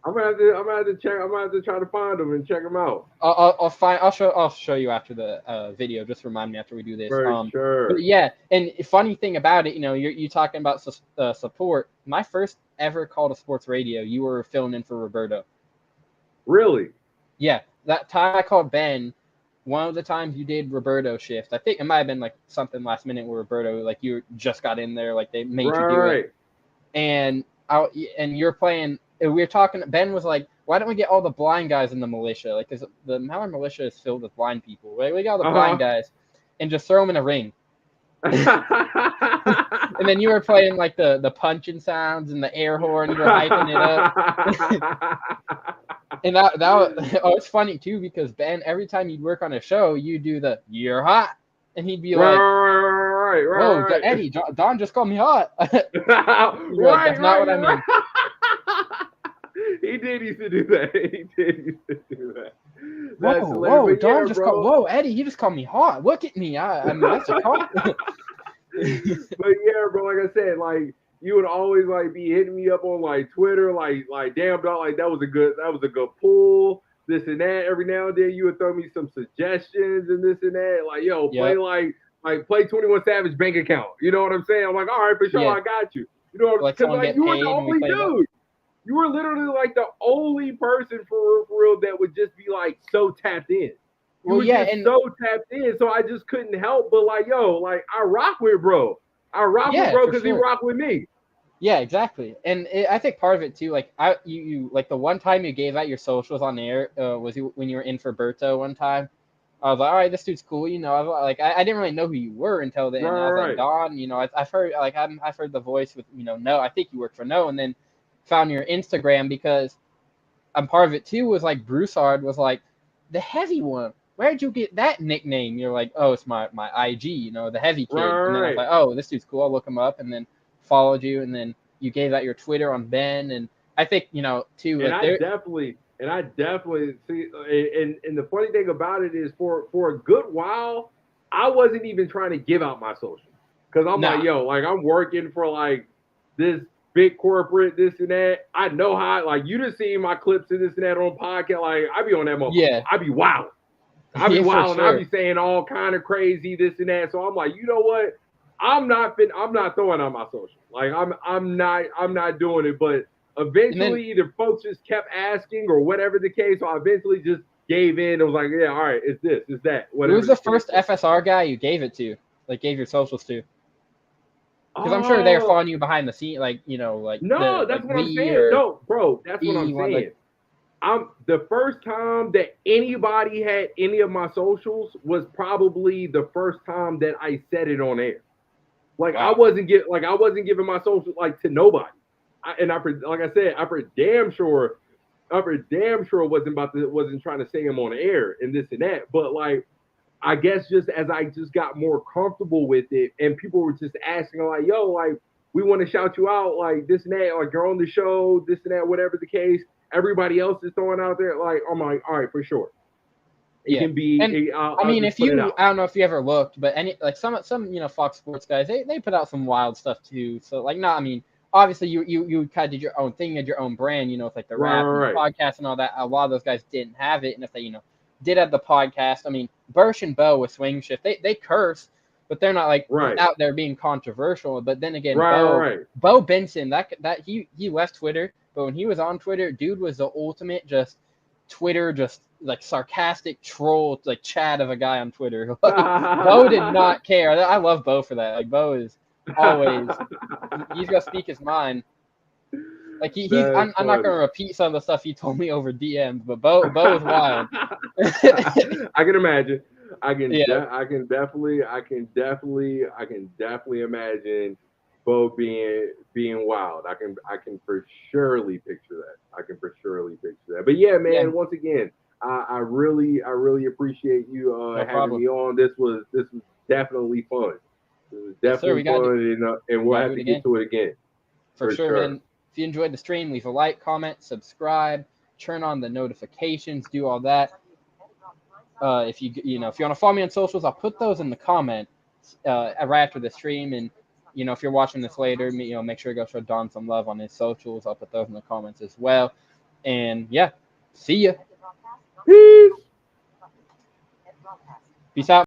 I'm gonna have to check. I'm gonna have to try to find him and check him out. I'll show you after the video. Just remind me after we do this. For sure. But yeah, and funny thing about it, you're talking about support. My first ever call to sports radio, you were filling in for Roberto. Really? Yeah, that time I called Ben, one of the times you did Roberto shift. I think it might have been like something last minute with Roberto, like you just got in there, like they made you do it. And you're playing. We were talking. Ben was like, "Why don't we get all the blind guys in the militia? Like, because the Maller militia is filled with blind people. Right? We got all the blind guys, and just throw them in a ring." And then you were playing like the punching sounds and the air horn. You were hyping it up. And it's funny too because Ben, every time you'd work on a show, you do the "you're hot," and he'd be like, Whoa, Eddie, Don just called me hot. Right, that's not what I mean. He did used to do that. That's whoa, Don just called. Whoa, Eddie, he just called me hot. Look at me. I mean, that's a compliment. But yeah, bro, like I said, like you would always like be hitting me up on like Twitter, like damn dog, like that was a good pull, this and that. Every now and then you would throw me some suggestions and this and that. Like, yo, play play 21 Savage bank account. You know what I'm saying? I'm like, all right, for sure, I got you. You know, because like you were the only dude. You were literally like the only person for real that would just be like so tapped in. You were just so tapped in, so I just couldn't help but like, yo, like I rock with bro. I rock with bro because he rock with me. Yeah, exactly. And I think part of it too, like you like the one time you gave out your socials on air was when you were in for Berto one time. I was like, all right, this dude's cool, you know. I was like, I didn't really know who you were until then. And I was like, Don, you know, I've heard like I've heard the voice with No. I think you worked for No, and then found your Instagram because part of it too was like Broussard was like the heavy one. Where'd you get that nickname? You're like, oh, it's my IG, the heavy kid. And then I was like, oh, this dude's cool. I'll look him up, and then followed you, and then you gave out your Twitter on Ben, and I think too. And like I definitely see. And the funny thing about it is, for a good while, I wasn't even trying to give out my social because I'm like, yo, like I'm working for like this big corporate, this and that. I know how. Like you just seen my clips and this and that on podcast. Like I be on that moment. Yeah, I be wild. I be wild, and I be saying all kind of crazy this and that. So I'm like, you know what? I'm not throwing out my social. Like I'm not doing it. But eventually, either folks just kept asking or whatever the case. So I eventually just gave in. I was like, yeah, all right, it's this, it's that. Whatever. Who's the first FSR guy you gave it to? Like gave your socials to? Because I'm sure they're following you behind the scene, like like. No, that's what I'm saying. No, bro, that's what I'm saying. The first time that anybody had any of my socials was probably the first time that I said it on air. Like I wasn't giving my socials like to nobody. Like I said, I for damn sure wasn't trying to say them on air and this and that. But like I guess just as I just got more comfortable with it, and people were just asking like, yo, like we want to shout you out, like this and that, like you're on the show, this and that, whatever the case. Everybody else is throwing out there, like, I'm like, all right, for sure. It can be. And, I mean, if you, I don't know if you ever looked, but some Fox Sports guys, they put out some wild stuff too. So like, I mean, obviously you kind of did your own thing, you had your own brand, it's like the rap and the podcast and all that. A lot of those guys didn't have it, and if they did have the podcast, I mean, Bursch and Bo with Swing Shift, they curse, but they're not like out there being controversial. But then again, Bo Benson, that he left Twitter. But when he was on Twitter, dude was the ultimate Twitter like sarcastic troll, like Chad of a guy on Twitter. Bo did not care. I love Bo for that. Like Bo is always he's gonna speak his mind. Like I'm not gonna repeat some of the stuff he told me over DMs, but Bo is wild. I can imagine. I can definitely imagine Bo being wild. I can for surely picture that. But yeah, man. Once again, I really appreciate you having me on. This was definitely fun. It was definitely fun, and we'll have to get to it again. For sure, man. If you enjoyed the stream, leave a like, comment, subscribe, turn on the notifications, do all that. If you want to follow me on socials, I'll put those in the comments right after the stream. And if you're watching this later, make sure to go show Don some love on his socials. I'll put those in the comments as well. And yeah, see ya. Peace. Peace out.